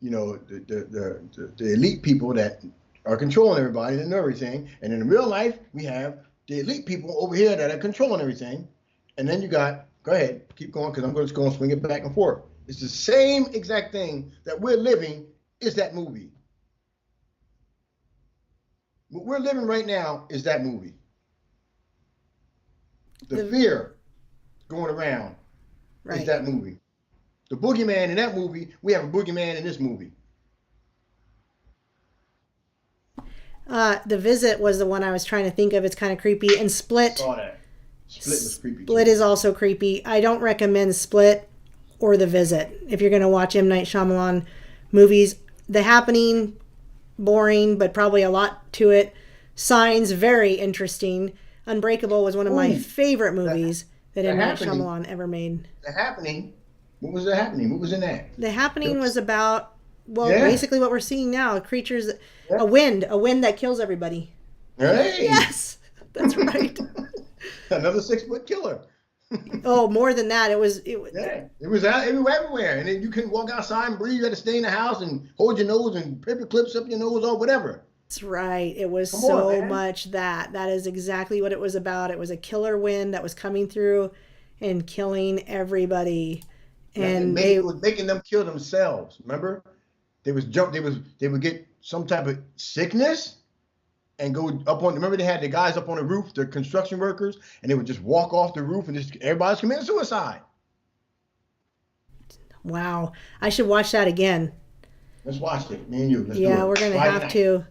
You know, the elite people that are controlling everybody and everything. And in real life, we have the elite people over here that are controlling everything. And then you got, go ahead, keep going, because I'm just going to swing it back and forth. It's the same exact thing that we're living is that movie. What we're living right now is that movie. The fear going around is that movie. The boogeyman in that movie, we have a boogeyman in this movie. The Visit was the one I was trying to think of. It's kind of creepy. And Split. Saw that. Split was creepy. Split is also creepy. I don't recommend Split or The Visit if you're going to watch M. Night Shyamalan movies. The Happening, boring, but probably a lot to it. Signs, very interesting. Unbreakable was one of my favorite movies that M. Night Shyamalan ever made. The Happening. What was The Happening? What was in that? The Happening was about, basically what we're seeing now. Creatures, a wind that kills everybody. Hey! Yes, that's right. Another 6-foot killer. Oh, more than that. It was out everywhere. And then you couldn't walk outside and breathe. You had to stay in the house and hold your nose and paper clips up your nose or whatever. That's right. It was much that. That is exactly what it was about. It was a killer wind that was coming through and killing everybody. And it was making them kill themselves. Remember? They would get some type of sickness and go up on. Remember, they had the guys up on the roof, the construction workers, and they would just walk off the roof and just everybody's committing suicide. Wow, I should watch that again. Let's watch it, me and you. Let's do yeah, it. We're gonna have to.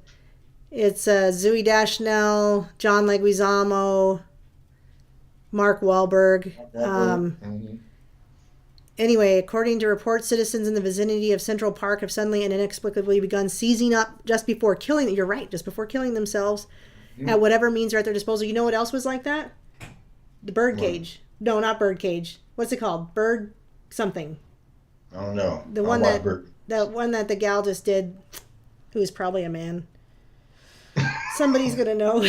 It's Zooey Deschanel, John Leguizamo, Mark Wahlberg. Anyway, according to reports, citizens in the vicinity of Central Park have suddenly and inexplicably begun seizing up just before killing. You're right, just before killing themselves at whatever means are at their disposal. You know what else was like that? The bird cage. No, not bird cage. What's it called? Bird something. I don't know. The one that the gal just did, who is probably a man. Somebody's gonna know.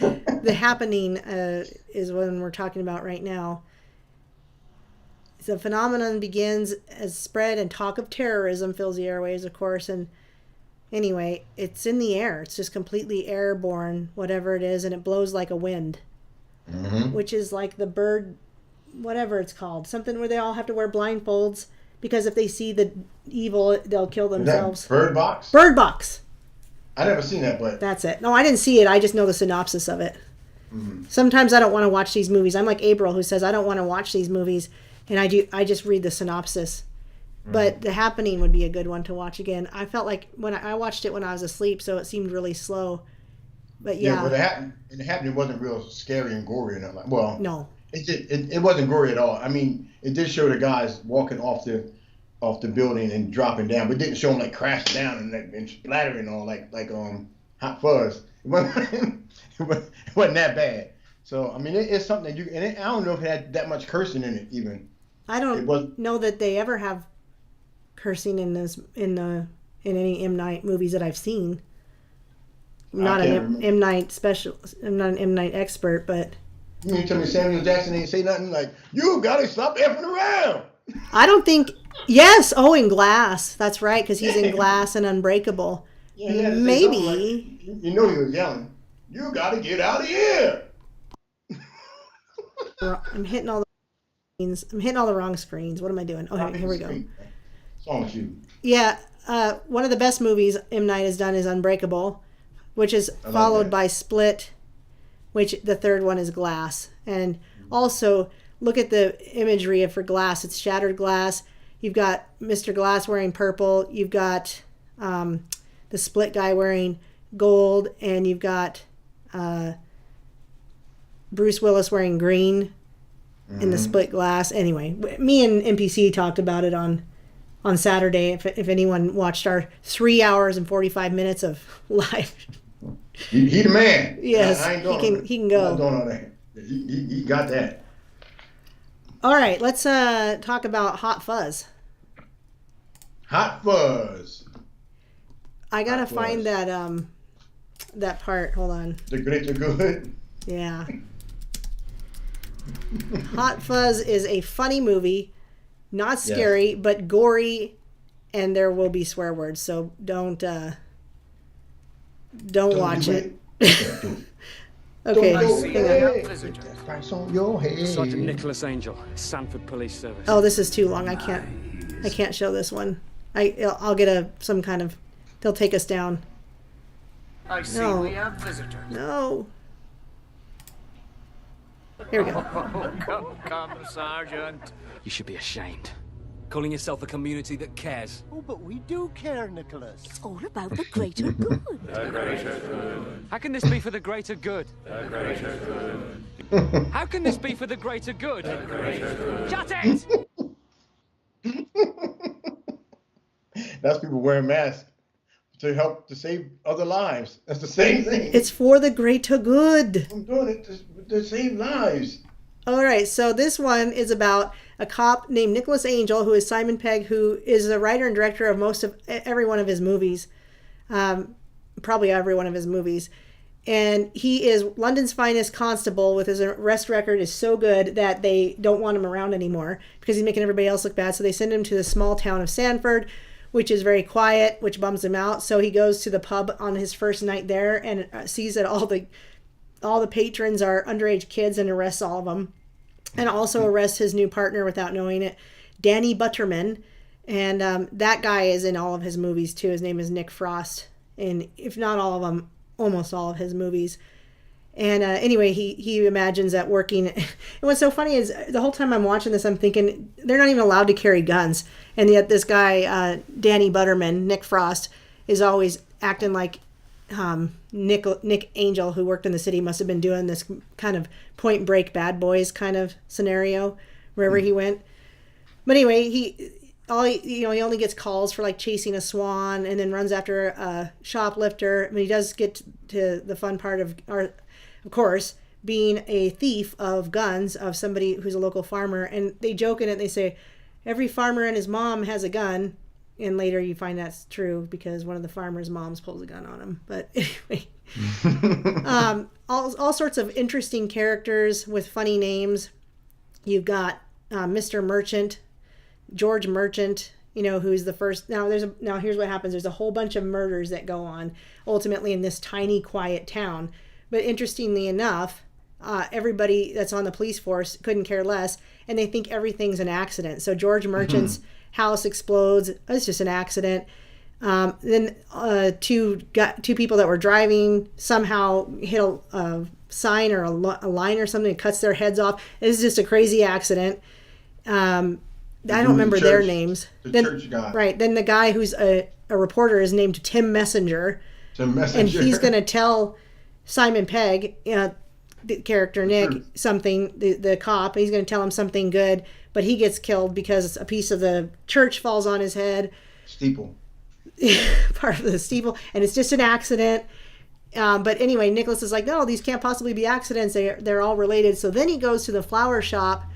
The Happening is what we're talking about right now. The phenomenon begins as spread and talk of terrorism fills the airwaves, of course. And anyway, it's in the air. It's just completely airborne, whatever it is, and it blows like a wind, which is like the bird, whatever it's called, something where they all have to wear blindfolds because if they see the evil, they'll kill themselves. Bird Box? Bird Box. I never seen that, but that's it. No, I didn't see it. I just know the synopsis of it. Sometimes I don't want to watch these movies. I'm like April, who says I don't want to watch these movies. And I just read the synopsis. But The Happening would be a good one to watch again. I felt like when I watched it when I was asleep, so it seemed really slow. But yeah. But The Happening wasn't real scary and gory enough. Well, no. It wasn't gory at all. I mean, it did show the guys walking off the building and dropping down, but it didn't show them like crashing down and splattering all like Hot Fuzz. It wasn't that bad. So I mean, it's something that I don't know if it had that much cursing in it even. I don't know that they ever have cursing in any M. Night movies that I've seen. I'm not an M. Night specialist. I'm not an M. Night expert, but. You mean tell me Samuel Jackson ain't say nothing like, "You gotta stop effing around"? I don't think. Yes. Oh, in Glass. That's right, because he's in Glass and Unbreakable. Yeah, maybe. Like, he was yelling, "You gotta get out of here." I'm hitting all the screens. I'm hitting all the wrong screens. What am I doing? Oh, here we go. What's wrong with you? Yeah, one of the best movies M. Night has done is Unbreakable, which is followed by Split, which the third one is Glass. And also, look at the imagery for Glass. It's shattered glass. You've got Mr. Glass wearing purple. You've got the Split guy wearing gold. And you've got Bruce Willis wearing green in the Split glass. Anyway, me and NPC talked about it on Saturday. If anyone watched our 3 hours and 45 minutes of live, he the man. Yes, he can go. I'm doing all that. He got that. All right, let's talk about Hot Fuzz. Hot Fuzz. I gotta find that part. Hold on. The great, the good. Yeah. Hot Fuzz is a funny movie, not scary, but gory, and there will be swear words. So don't watch it. Okay. Sergeant Nicholas Angel, Sanford Police Service. Oh, this is too long. I can't show this one. I'll get some kind of. They'll take us down. I see we have visitors. No. Here we go. Come, Sergeant. You should be ashamed. Calling yourself a community that cares. Oh, but we do care, Nicholas. It's all about the greater good. How can this be for the greater good? How can this be for the greater good? Shut it! That's people wearing masks to help to save other lives. That's the same thing. It's for the greater good. I'm doing it to save lives. All right, so this one is about a cop named Nicholas Angel, who is Simon Pegg, who is the writer and director of most of every one of his movies, probably every one of his movies. And he is London's finest constable. With his arrest record is so good that they don't want him around anymore because he's making everybody else look bad. So they send him to the small town of Sanford, which is very quiet, which bums him out. So he goes to the pub on his first night there and sees that all the patrons are underage kids and arrests all of them. And also arrests his new partner without knowing it, Danny Butterman. And that guy is in all of his movies too. His name is Nick Frost. And if not all of them, almost all of his movies. And anyway, he imagines that working. And what's so funny is the whole time I'm watching this, I'm thinking they're not even allowed to carry guns. And yet this guy, Danny Butterman, Nick Frost, is always acting like Nick Angel, who worked in the city, must have been doing this kind of Point Break Bad Boys kind of scenario wherever he went. But anyway, he only gets calls for like chasing a swan and then runs after a shoplifter. I mean, he does get to the fun part of course, being a thief of guns of somebody who's a local farmer. And they joke in it. They say every farmer and his mom has a gun. And later you find that's true because one of the farmer's moms pulls a gun on him. But anyway, all sorts of interesting characters with funny names. You've got Mr. Merchant, George Merchant, who's the first. Now here's what happens. There's a whole bunch of murders that go on ultimately in this tiny, quiet town. But interestingly enough, everybody that's on the police force couldn't care less, and they think everything's an accident. So George Merchant's house explodes. It's just an accident. Then two people that were driving somehow hit a sign or a line or something and cuts their heads off. It's just a crazy accident. I don't remember their names. Church guy. Right. Then the guy who's a reporter is named Tim Messenger. And he's going to tell Simon Pegg, the character Nick, something, the cop, he's going to tell him something good, but he gets killed because a piece of the church falls on his head. Steeple. Part of the steeple. And it's just an accident. But anyway, Nicholas is like, no, these can't possibly be accidents. They're all related. So then he goes to the flower shop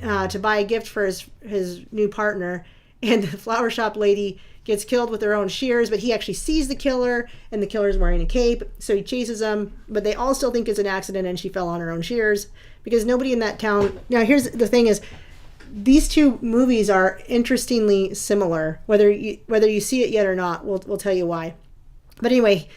to buy a gift for his new partner. And the flower shop lady gets killed with her own shears, but he actually sees the killer, and the killer's wearing a cape. So he chases them, but they all still think it's an accident and she fell on her own shears because nobody in that town. Now, here's the thing is, these two movies are interestingly similar. Whether you see it yet or not, we'll tell you why. But anyway,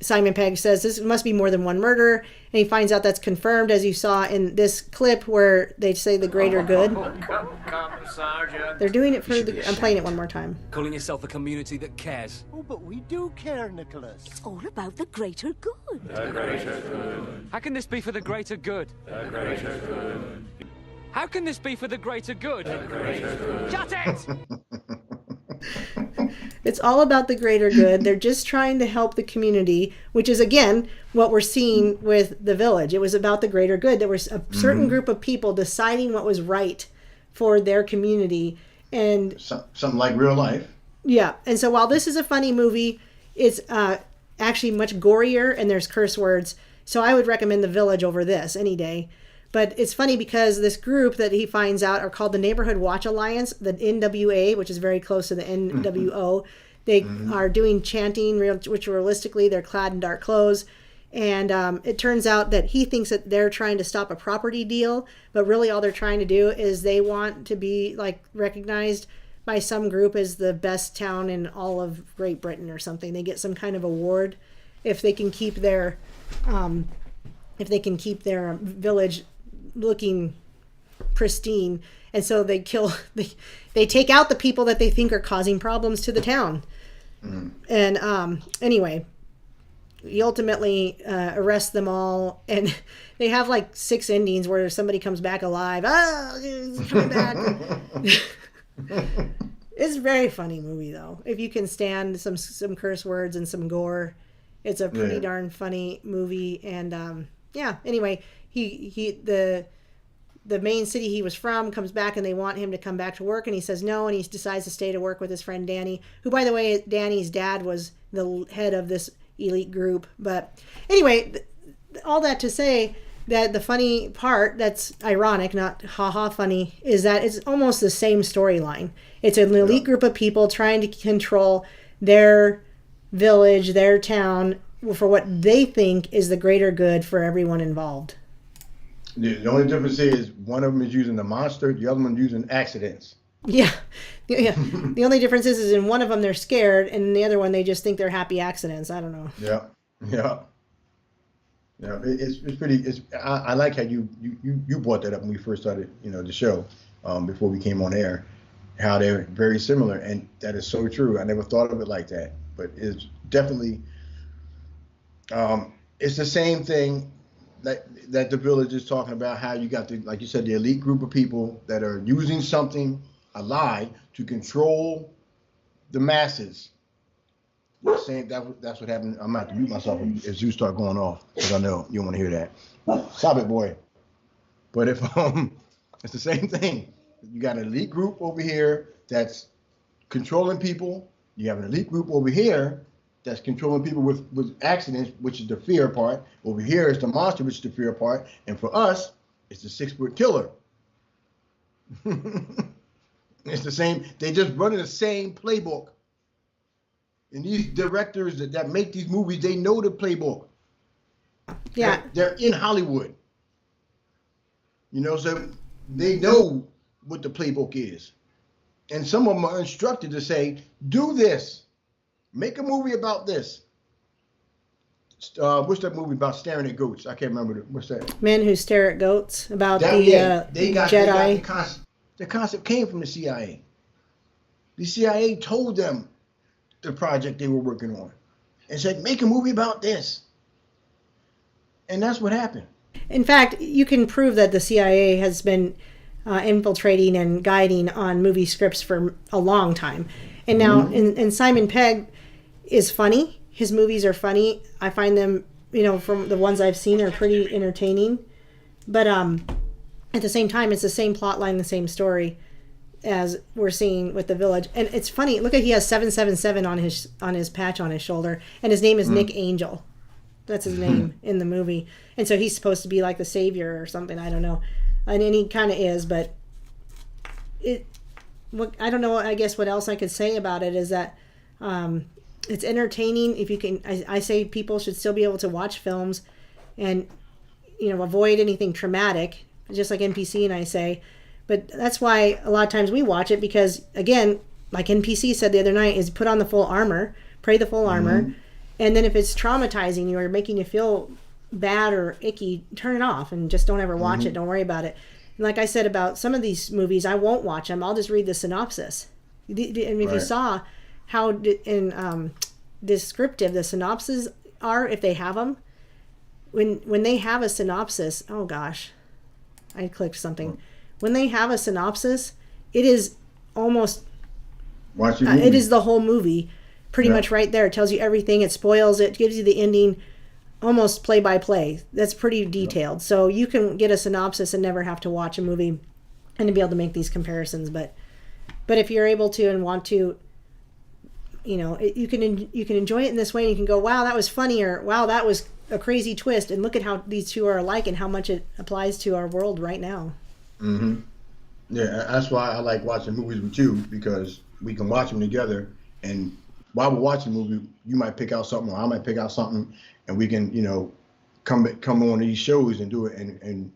Simon Pegg says this must be more than one murder, and he finds out that's confirmed, as you saw in this clip where they say the greater good. Come, Sergeant. They're doing it for I'm playing it one more time. Calling yourself a community that cares. Oh, but we do care, Nicholas. It's all about the greater good. How can this be for the greater good? How can this be for the greater good? Shut it! It's all about the greater good. They're just trying to help the community, which is, again, what we're seeing with The Village. It was about the greater good. There was a certain group of people deciding what was right for their community. And something like real life. Yeah. And so while this is a funny movie, it's actually much gorier and there's curse words. So I would recommend The Village over this any day. But it's funny because this group that he finds out are called the Neighborhood Watch Alliance, the NWA, which is very close to the NWO. They are doing chanting, which realistically they're clad in dark clothes. And it turns out that he thinks that they're trying to stop a property deal, but really all they're trying to do is they want to be like recognized by some group as the best town in all of Great Britain or something. They get some kind of award if they can keep their village looking pristine. And so they they take out the people that they think are causing problems to the town. And anyway, he ultimately arrests them all, and they have like 6 endings where somebody comes back alive. Oh, he's coming back. It's a very funny movie, though. If you can stand some curse words and some gore, it's a pretty darn funny movie. And yeah, anyway, the main city he was from comes back, and they want him to come back to work, and he says no, and he decides to stay to work with his friend Danny, who, by the way, Danny's dad was the head of this elite group. But anyway, all that to say that the funny part that's ironic, not haha funny, is that it's almost the same storyline. It's an elite group of people trying to control their village, their town, for what they think is the greater good for everyone involved. The only difference is one of them is using the monster, the other one using accidents. Yeah. The only difference is in one of them they're scared, and in the other one they just think they're happy accidents. I don't know. Yeah. It's pretty. I like how you brought that up when we first started, the show, before we came on air, how they're very similar, and that is so true. I never thought of it like that, but it's definitely, it's the same thing that the village is talking about. How you got like you said, the elite group of people that are using something, a lie, to control the masses. Saying that's what happened. I'm about to mute myself as you start going off, because I know you don't want to hear that. Stop it, boy. But if it's the same thing. You got an elite group over here that's controlling people. You have an elite group over here that's controlling people with accidents, which is the fear part. Over here is the monster, which is the fear part. And for us, it's the 6-foot killer. It's the same. They just running the same playbook. And these directors that make these movies, they know the playbook. Yeah. They're in Hollywood. So they know what the playbook is. And some of them are instructed to say, do this. Make a movie about this. What's that movie about staring at goats? I can't remember. What's that? Men Who Stare at Goats, about Jedi. The concept came from the CIA. The CIA told them the project they were working on and said, make a movie about this. And that's what happened. In fact, you can prove that the CIA has been infiltrating and guiding on movie scripts for a long time. And now, and Simon Pegg is funny. His movies are funny. I find them, from the ones I've seen, are pretty entertaining. But at the same time, it's the same plot line, the same story as we're seeing with The Village. And it's funny, look at, he has 777 on his patch on his shoulder, and his name is Nick Angel. That's his name in the movie. And so he's supposed to be like the savior or something, I don't know. And he kind of is, but I don't know, I guess what else I could say about it is that it's entertaining. If you can, I say people should still be able to watch films and, avoid anything traumatic, just like NPC and I say. But that's why a lot of times we watch it, because, again, like NPC said the other night, is put on the full armor, pray the full armor, and then if it's traumatizing you or making you feel bad or icky, turn it off and just don't ever watch it. Don't worry about it. And like I said about some of these movies, I won't watch them. I'll just read the synopsis. And if you saw how descriptive the synopses are, if they have them, when they have a synopsis, oh gosh, I clicked something. When they have a synopsis, it is almost, it is the whole movie pretty much right there. It tells you everything. It spoils it, gives you the ending almost play by play. That's pretty detailed. So you can get a synopsis and never have to watch a movie and to be able to make these comparisons. But if you're able to and want to, you can enjoy it in this way, and you can go, wow, that was funny, or wow, that was a crazy twist, and look at how these two are alike and how much it applies to our world right now. Yeah, that's why I like watching movies with you, because we can watch them together, and while we're watching the movie, you might pick out something, or I might pick out something, and we can, come on these shows and do it, and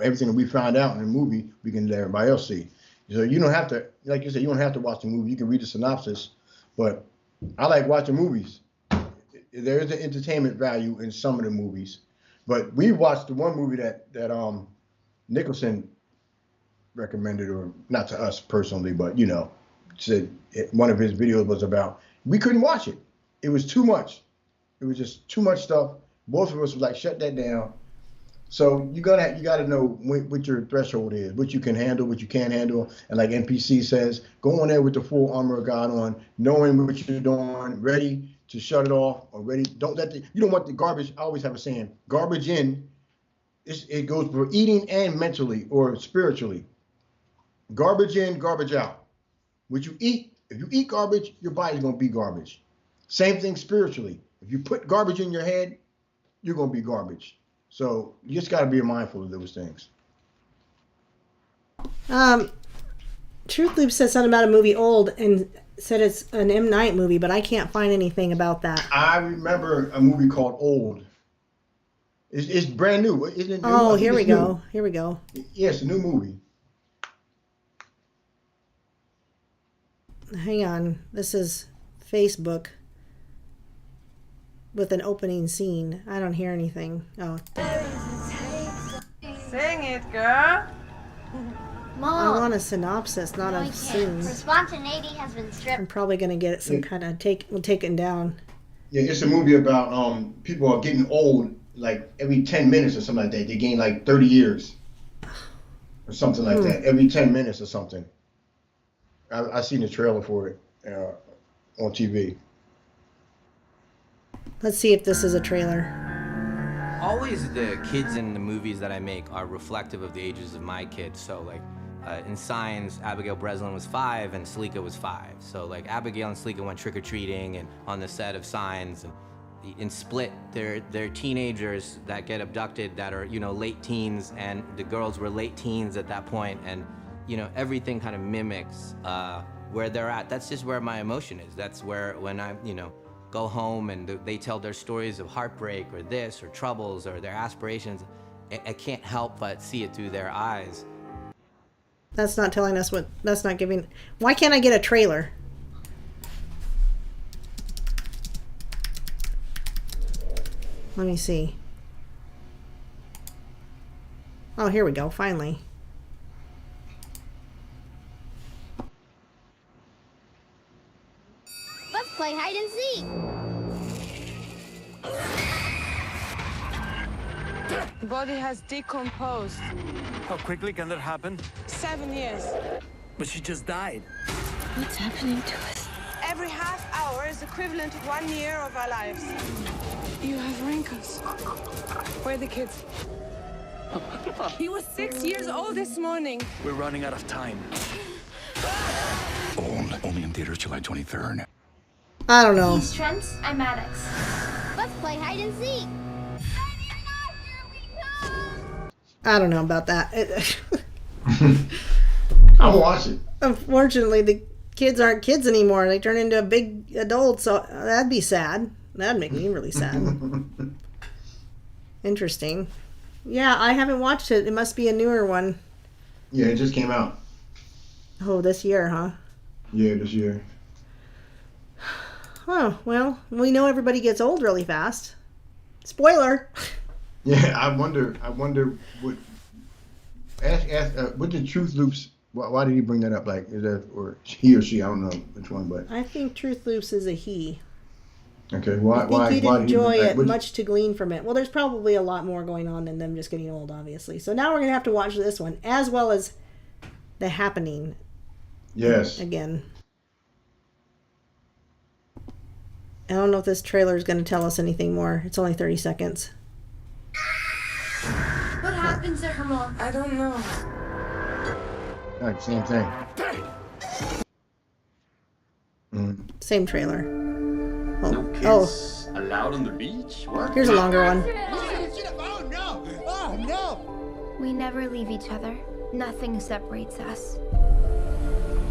everything that we find out in the movie, we can let everybody else see. So you don't have to, like you said, you don't have to watch the movie. You can read the synopsis, but I like watching movies. There is an entertainment value in some of the movies, but we watched the one movie that Nicholson recommended, or not to us personally, but said one of his videos was about, we couldn't watch it. It was too much. It was just too much stuff. Both of us were like, shut that down. So you gotta know what your threshold is, what you can handle, what you can't handle, and like NPC says, go on there with the full armor of God on, knowing what you're doing, ready to shut it off, or ready. You don't want the garbage. I always have a saying: garbage in, it goes for eating and mentally or spiritually. Garbage in, garbage out. What you eat, if you eat garbage, your body's gonna be garbage. Same thing spiritually. If you put garbage in your head, you're gonna be garbage. So you just got to be mindful of those things. Truth Loop said something about a movie Old and said it's an M. Night movie, but I can't find anything about that. I remember a movie called Old. It's brand new, isn't it? New? Oh, here we go. Here we go. Yeah, it's a new movie. Hang on. This is Facebook with an opening scene. I don't hear anything. Oh. Sing it, girl. I want a synopsis, not a scene. Spontaneity has been stripped. I'm probably going to get it some kind of taken down. Yeah, it's a movie about people are getting old like every 10 minutes or something like that. They gain like 30 years or something like that. Every 10 minutes or something. I seen the trailer for it on TV. Let's see if this is a trailer. Always the kids in the movies that I make are reflective of the ages of my kids. So like in Signs, Abigail Breslin was 5 and Salika was 5. So like Abigail and Salika went trick-or-treating and on the set of Signs. And in Split, they're teenagers that get abducted that are, you know, late teens, and the girls were late teens at that point, and you know, everything kind of mimics where they're at. That's just where my emotion is. That's where when I, you know, go home and they tell their stories of heartbreak or this or troubles or their aspirations, I can't help but see it through their eyes. That's not telling us what, that's not giving, why can't I get a trailer? Let me see. Oh, here we go, finally. Let's play hide and seek. The body has decomposed. How quickly can that happen? 7 years. But she just died. What's happening to us? Every half hour is equivalent to 1 year of our lives. You have wrinkles. Where are the kids? He was 6 years old this morning. We're running out of time. Only in theaters July 23rd. I don't know. He's Trent, I'm Maddox. Let's play hide and seek. I don't know about that. I'll watch it. Unfortunately, the kids aren't kids anymore. They turn into big adults, so that'd be sad. That'd make me really sad. Interesting. Yeah, I haven't watched it. It must be a newer one. Yeah, it just came out. Oh, this year, huh? Yeah, this year. Oh, well, we know everybody gets old really fast. Spoiler. Yeah, I wonder what. What did Truth Loops? Why did he bring that up? Like, is that or he or she? I don't know which one, but I think Truth Loops is a he. Okay, why? I think you'd enjoy it. Like, much to glean from it. Well, there's probably a lot more going on than them just getting old, obviously. So now we're gonna have to watch this one as well as The Happening. Yes. Again. I don't know if this trailer is going to tell us anything more. It's only 30 seconds. What happens to her mom? I don't know. Right, same thing. Same trailer. Oh. No kids allowed on the beach? What? Here's a longer one. Oh no! Oh no! We never leave each other. Nothing separates us.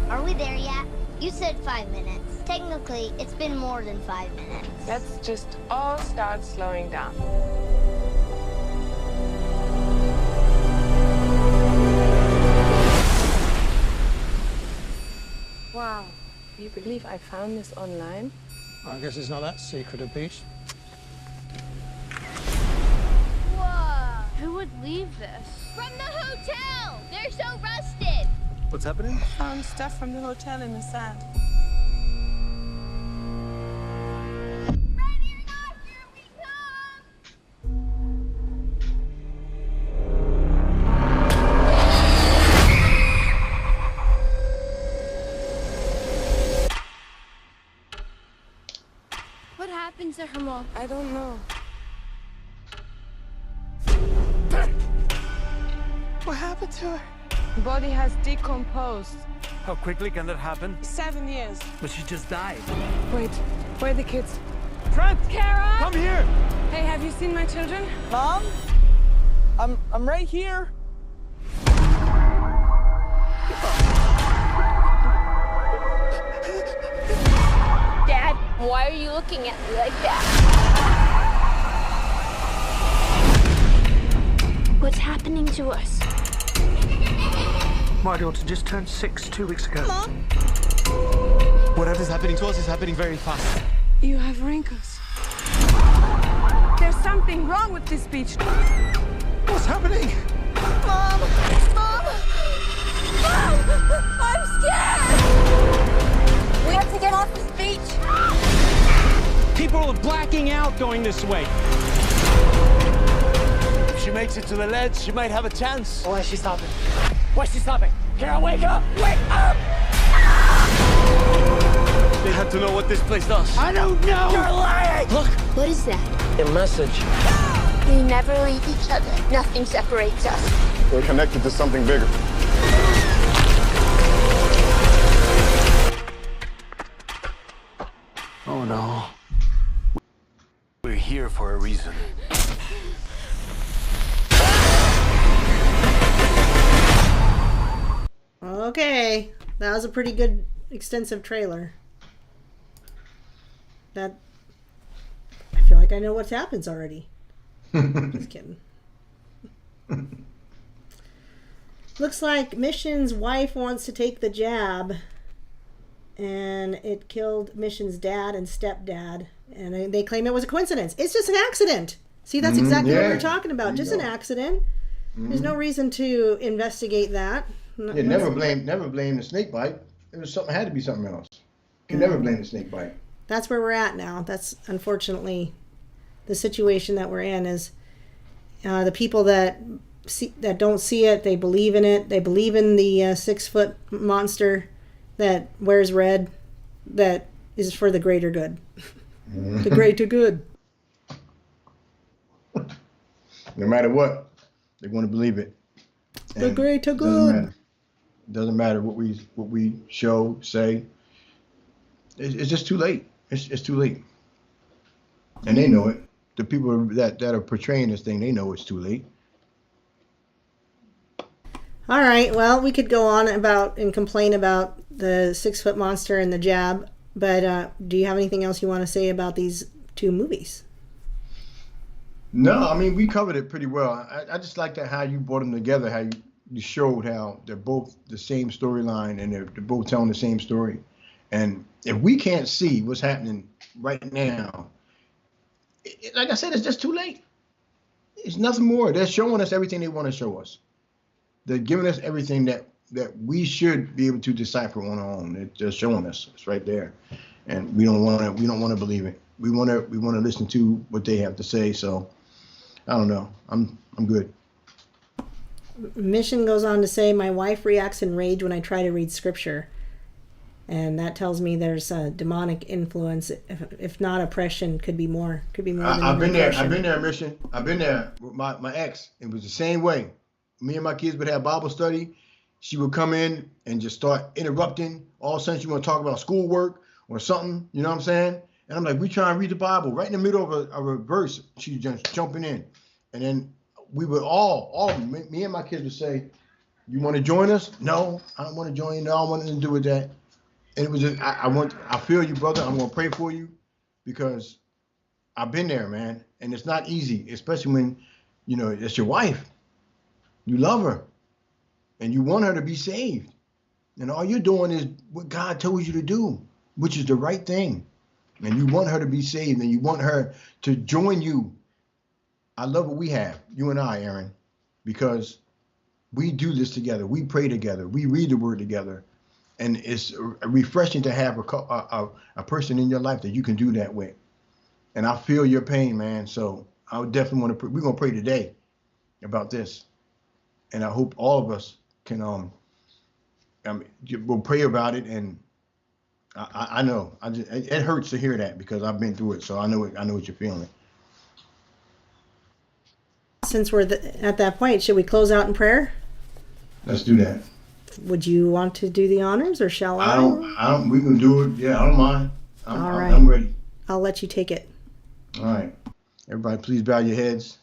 Are we there yet? You said 5 minutes. Technically, it's been more than 5 minutes. Let's just all start slowing down. Wow. Do you believe I found this online? I guess it's not that secret a beach. Whoa! Who would leave this? From the hotel! They're so rusted! What's happening? Found stuff from the hotel in the sand. Ready or not, here we come! Mom, I don't know. What happened to her? Body has decomposed. How quickly can that happen? 7 years. But she just died. Wait, where are the kids? Trent! Kara! Come here! Hey, have you seen my children? Mom? I'm right here. Dad, why are you looking at me like that? What's happening to us? My daughter just turned 6 2 weeks ago. Mom? Whatever's happening to us is happening very fast. You have wrinkles. There's something wrong with this beach. What's happening? Mom! Mom! Mom! I'm scared! We have to get off this beach. People are blacking out going this way. If she makes it to the ledge, she might have a chance. Why is she stopping? Why's she stopping? Kara, wake up! Wake up! They have to know what this place does. I don't know. You're lying! Look! What is that? A message. We never leave each other. Nothing separates us. We're connected to something bigger. Oh no. We're here for a reason. Okay, that was a pretty good extensive trailer. I feel like I know what happens already. Just kidding. Looks like Mission's wife wants to take the jab, and it killed Mission's dad and stepdad, and they claim it was a coincidence. It's just an accident. See, that's exactly what we're talking about. Just an accident. There's no reason to investigate that. Yeah, never blame the snake bite. It was something. Had to be something else. You can never blame the snake bite. That's where we're at now. That's unfortunately the situation that we're in. Is the people that don't see it, they believe in it. They believe in the 6-foot monster that wears red, that is for the greater good. The greater good. No matter what, they want to believe it. The And greater it doesn't good. matter. It doesn't matter what we show, say. It's just too late. It's too late. And they know it. The people that are portraying this thing, they know it's too late. All right. Well, we could go on about and complain about the 6-foot monster and the jab, but do you have anything else you want to say about these two movies? No, I mean, we covered it pretty well. I just like that how you brought them together, how you showed how they're both the same storyline and they're both telling the same story. And if we can't see what's happening right now, like I said, it's just too late. It's nothing more. They're showing us everything they want to show us. They're giving us everything that we should be able to decipher on our own. They're just showing us. It's right there, and we don't want to believe it. We want to listen to what they have to say. So I don't know. I'm good. Mission goes on to say, my wife reacts in rage when I try to read scripture. And that tells me there's a demonic influence, if not oppression, could be more than I've been there. oppression. I've been there, Mission. I've been there with my ex. It was the same way. Me and my kids would have Bible study. She would come in and just start interrupting. All of a sudden, she want to talk about schoolwork or something. You know what I'm saying? And I'm like, we try and read the Bible. Right in the middle of a verse, she's just jumping in. And then we would me and my kids would say, you want to join us? No, I don't want to join you. No, I want nothing to do with that. And it was just, I feel you, brother. I'm going to pray for you because I've been there, man. And it's not easy, especially when, it's your wife. You love her and you want her to be saved. And all you're doing is what God told you to do, which is the right thing. And you want her to be saved and you want her to join you. I love what we have, you and I, Aaron, because we do this together. We pray together. We read the word together. And it's refreshing to have a person in your life that you can do that with. And I feel your pain, man. So I would definitely want to pray. We're going to pray today about this. And I hope all of us can, we'll pray about it. And I know. It hurts to hear that because I've been through it, so I know what you're feeling. Since we're at that point, should we close out in prayer? Let's do that. Would you want to do the honors, or shall I? I don't. We can do it. Yeah, I don't mind. All right. I'm ready. I'll let you take it. All right. Everybody, please bow your heads.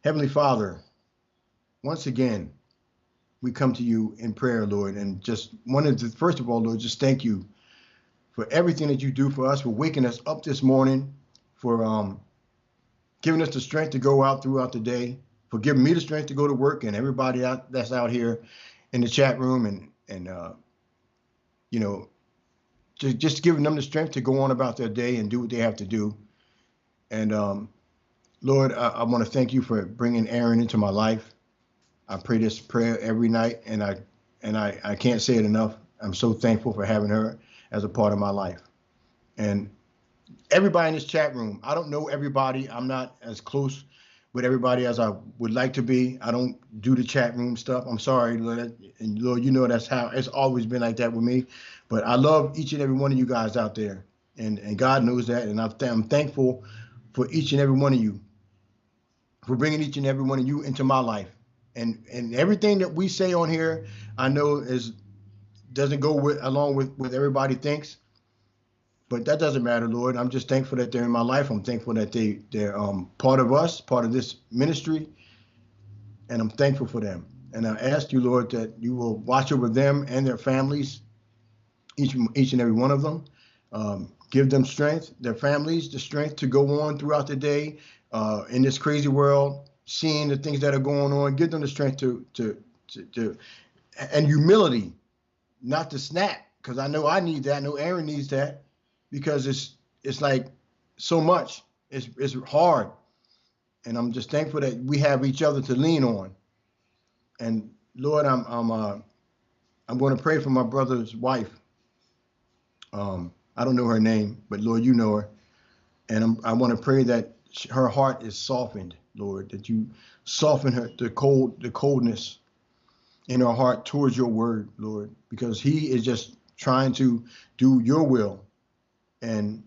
Heavenly Father, once again, we come to you in prayer, Lord, and just first of all, Lord, just thank you for everything that you do for us, for waking us up this morning, for giving us the strength to go out throughout the day, for giving me the strength to go to work, and everybody that's out here in the chat room, and you know, just giving them the strength to go on about their day and do what they have to do. And Lord, I want to thank you for bringing Erin into my life. I pray this prayer every night, and I can't say it enough. I'm so thankful for having her as a part of my life. And everybody in this chat room, I don't know everybody. I'm not as close with everybody as I would like to be. I don't do the chat room stuff. I'm sorry, Lord. And Lord, you know that's how it's always been like that with me. But I love each and every one of you guys out there. And God knows that. And I'm thankful for each and every one of you, for bringing each and every one of you into my life. And everything that we say on here, I know doesn't go along with what everybody thinks. But that doesn't matter, Lord. I'm just thankful that they're in my life. I'm thankful that they're part of us, part of this ministry. And I'm thankful for them. And I ask you, Lord, that you will watch over them and their families, each and every one of them. Give them strength, their families, the strength to go on throughout the day in this crazy world, seeing the things that are going on. Give them the strength to and humility, not to snap, because I know I need that. I know Erin needs that, because it's like so much. It's hard, and I'm just thankful that we have each other to lean on. And Lord, I'm going to pray for my brother's wife. I don't know her name, but Lord, you know her. And I want to pray that her heart is softened, Lord, that you soften the coldness in her heart towards your word, Lord, because he is just trying to do your will. And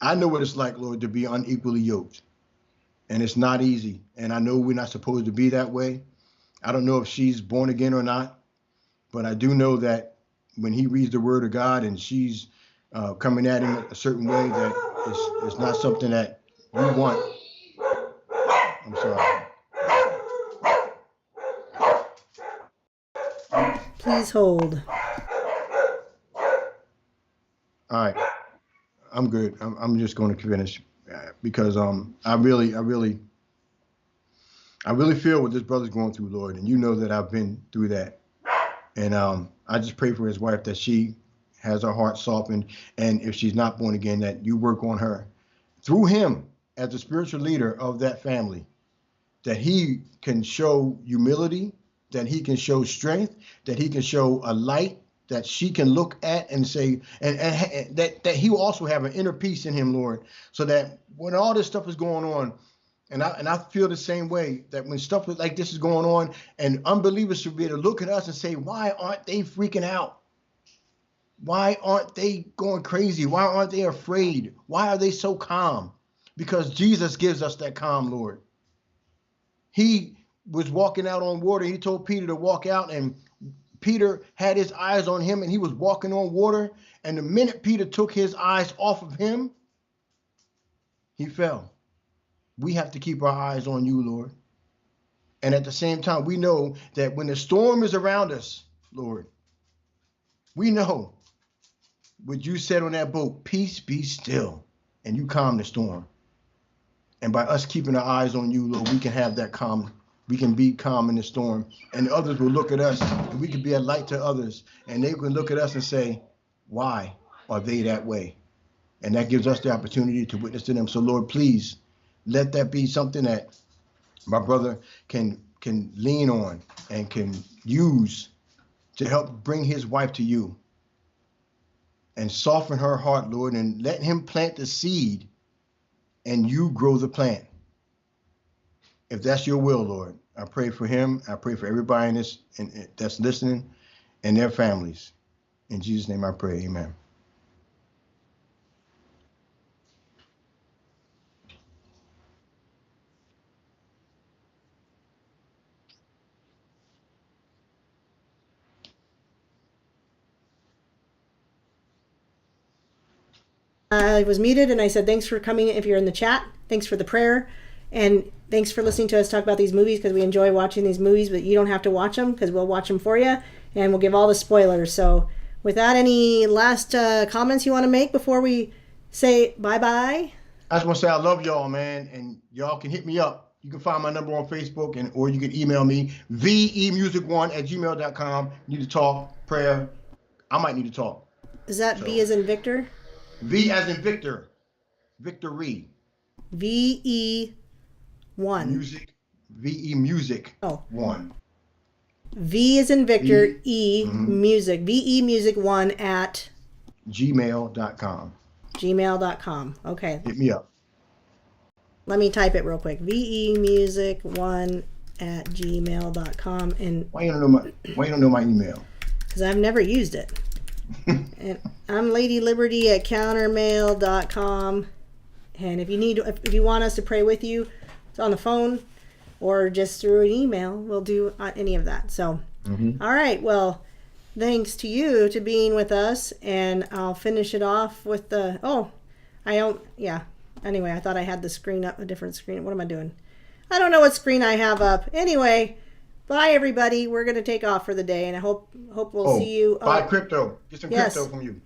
I know what it's like, Lord, to be unequally yoked. And it's not easy. And I know we're not supposed to be that way. I don't know if she's born again or not, but I do know that when he reads the word of God and she's coming at him a certain way, that it's not something that you want. I'm sorry. Please hold. All right, I'm good. I'm just going to finish because I really feel what this brother's going through, Lord, and you know that I've been through that. And I just pray for his wife that she has her heart softened, and if she's not born again, that you work on her through him as the spiritual leader of that family, that he can show humility, that he can show strength, that he can show a light that she can look at and say, and that he will also have an inner peace in him, Lord, so that when all this stuff is going on, and I feel the same way, that when stuff like this is going on, and unbelievers should be able to look at us and say, why aren't they freaking out? Why aren't they going crazy? Why aren't they afraid? Why are they so calm? Because Jesus gives us that calm, Lord. He was walking out on water. He told Peter to walk out, and Peter had his eyes on him, and he was walking on water. And the minute Peter took his eyes off of him, he fell. We have to keep our eyes on you, Lord. And at the same time, we know that when the storm is around us, Lord, we know what you said on that boat, peace be still, and you calm the storm. And by us keeping our eyes on you, Lord, we can have that calm. We can be calm in the storm, and others will look at us, and we can be a light to others, and they can look at us and say, why are they that way? And that gives us the opportunity to witness to them. So Lord, please let that be something that my brother can lean on and can use to help bring his wife to you and soften her heart, Lord, and let him plant the seed and you grow the plant. If that's your will, Lord, I pray for him. I pray for everybody in this that's listening and their families. In Jesus' name I pray, amen. I was muted, and I said thanks for coming if you're in the chat. Thanks for the prayer, and thanks for listening to us talk about these movies, because we enjoy watching these movies, but you don't have to watch them because we'll watch them for you, and we'll give all the spoilers. So without any last comments you want to make before we say bye-bye? I just want to say I love y'all, man, and y'all can hit me up. You can find my number on Facebook, or you can email me, vemusic1@gmail.com. Need to talk, prayer. I might need to talk. Is that V as in Victor? V as in Victor. Victory. VE1. Music. VE Music. Oh. 1. V as in Victor, Music. VE Music 1 at gmail.com. Gmail.com. Okay. Hit me up. Let me type it real quick. VE Music 1 at gmail.com. And why you don't know my email? Because I've never used it. And I'm Lady Liberty at countermail.com. And if you want us to pray with you, it's on the phone or just through an email, we'll do any of that. So, all right. Well, thanks to you to being with us, and I'll finish it off with the anyway, I thought I had the screen up, a different screen. What am I doing? I don't know what screen I have up. Anyway, bye everybody. We're gonna take off for the day, and I hope we'll see you. Buy crypto. Get some crypto from you.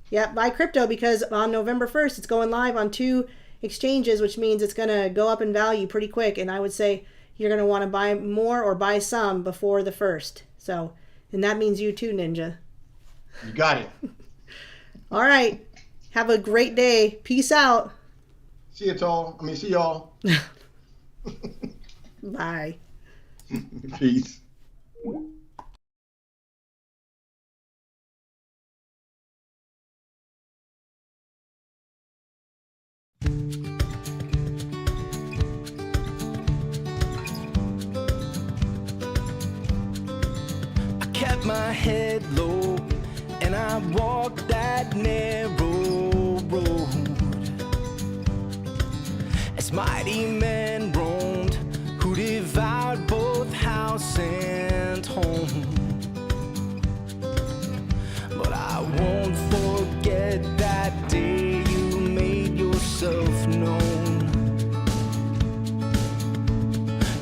Yeah, buy crypto, because on November 1st it's going live on 2 exchanges, which means it's gonna go up in value pretty quick. And I would say you're gonna want to buy more or buy some before the 1st. So, and that means you too, Ninja. You got it. All right. Have a great day. Peace out. See y'all. Bye. Peace. I kept my head low and I walked that narrow road as mighty men roamed who devoured both house and home. But I won't forget that day you made yourself known.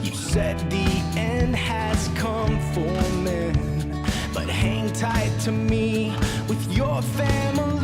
You said the end has come for men, but hang tight to me with your family.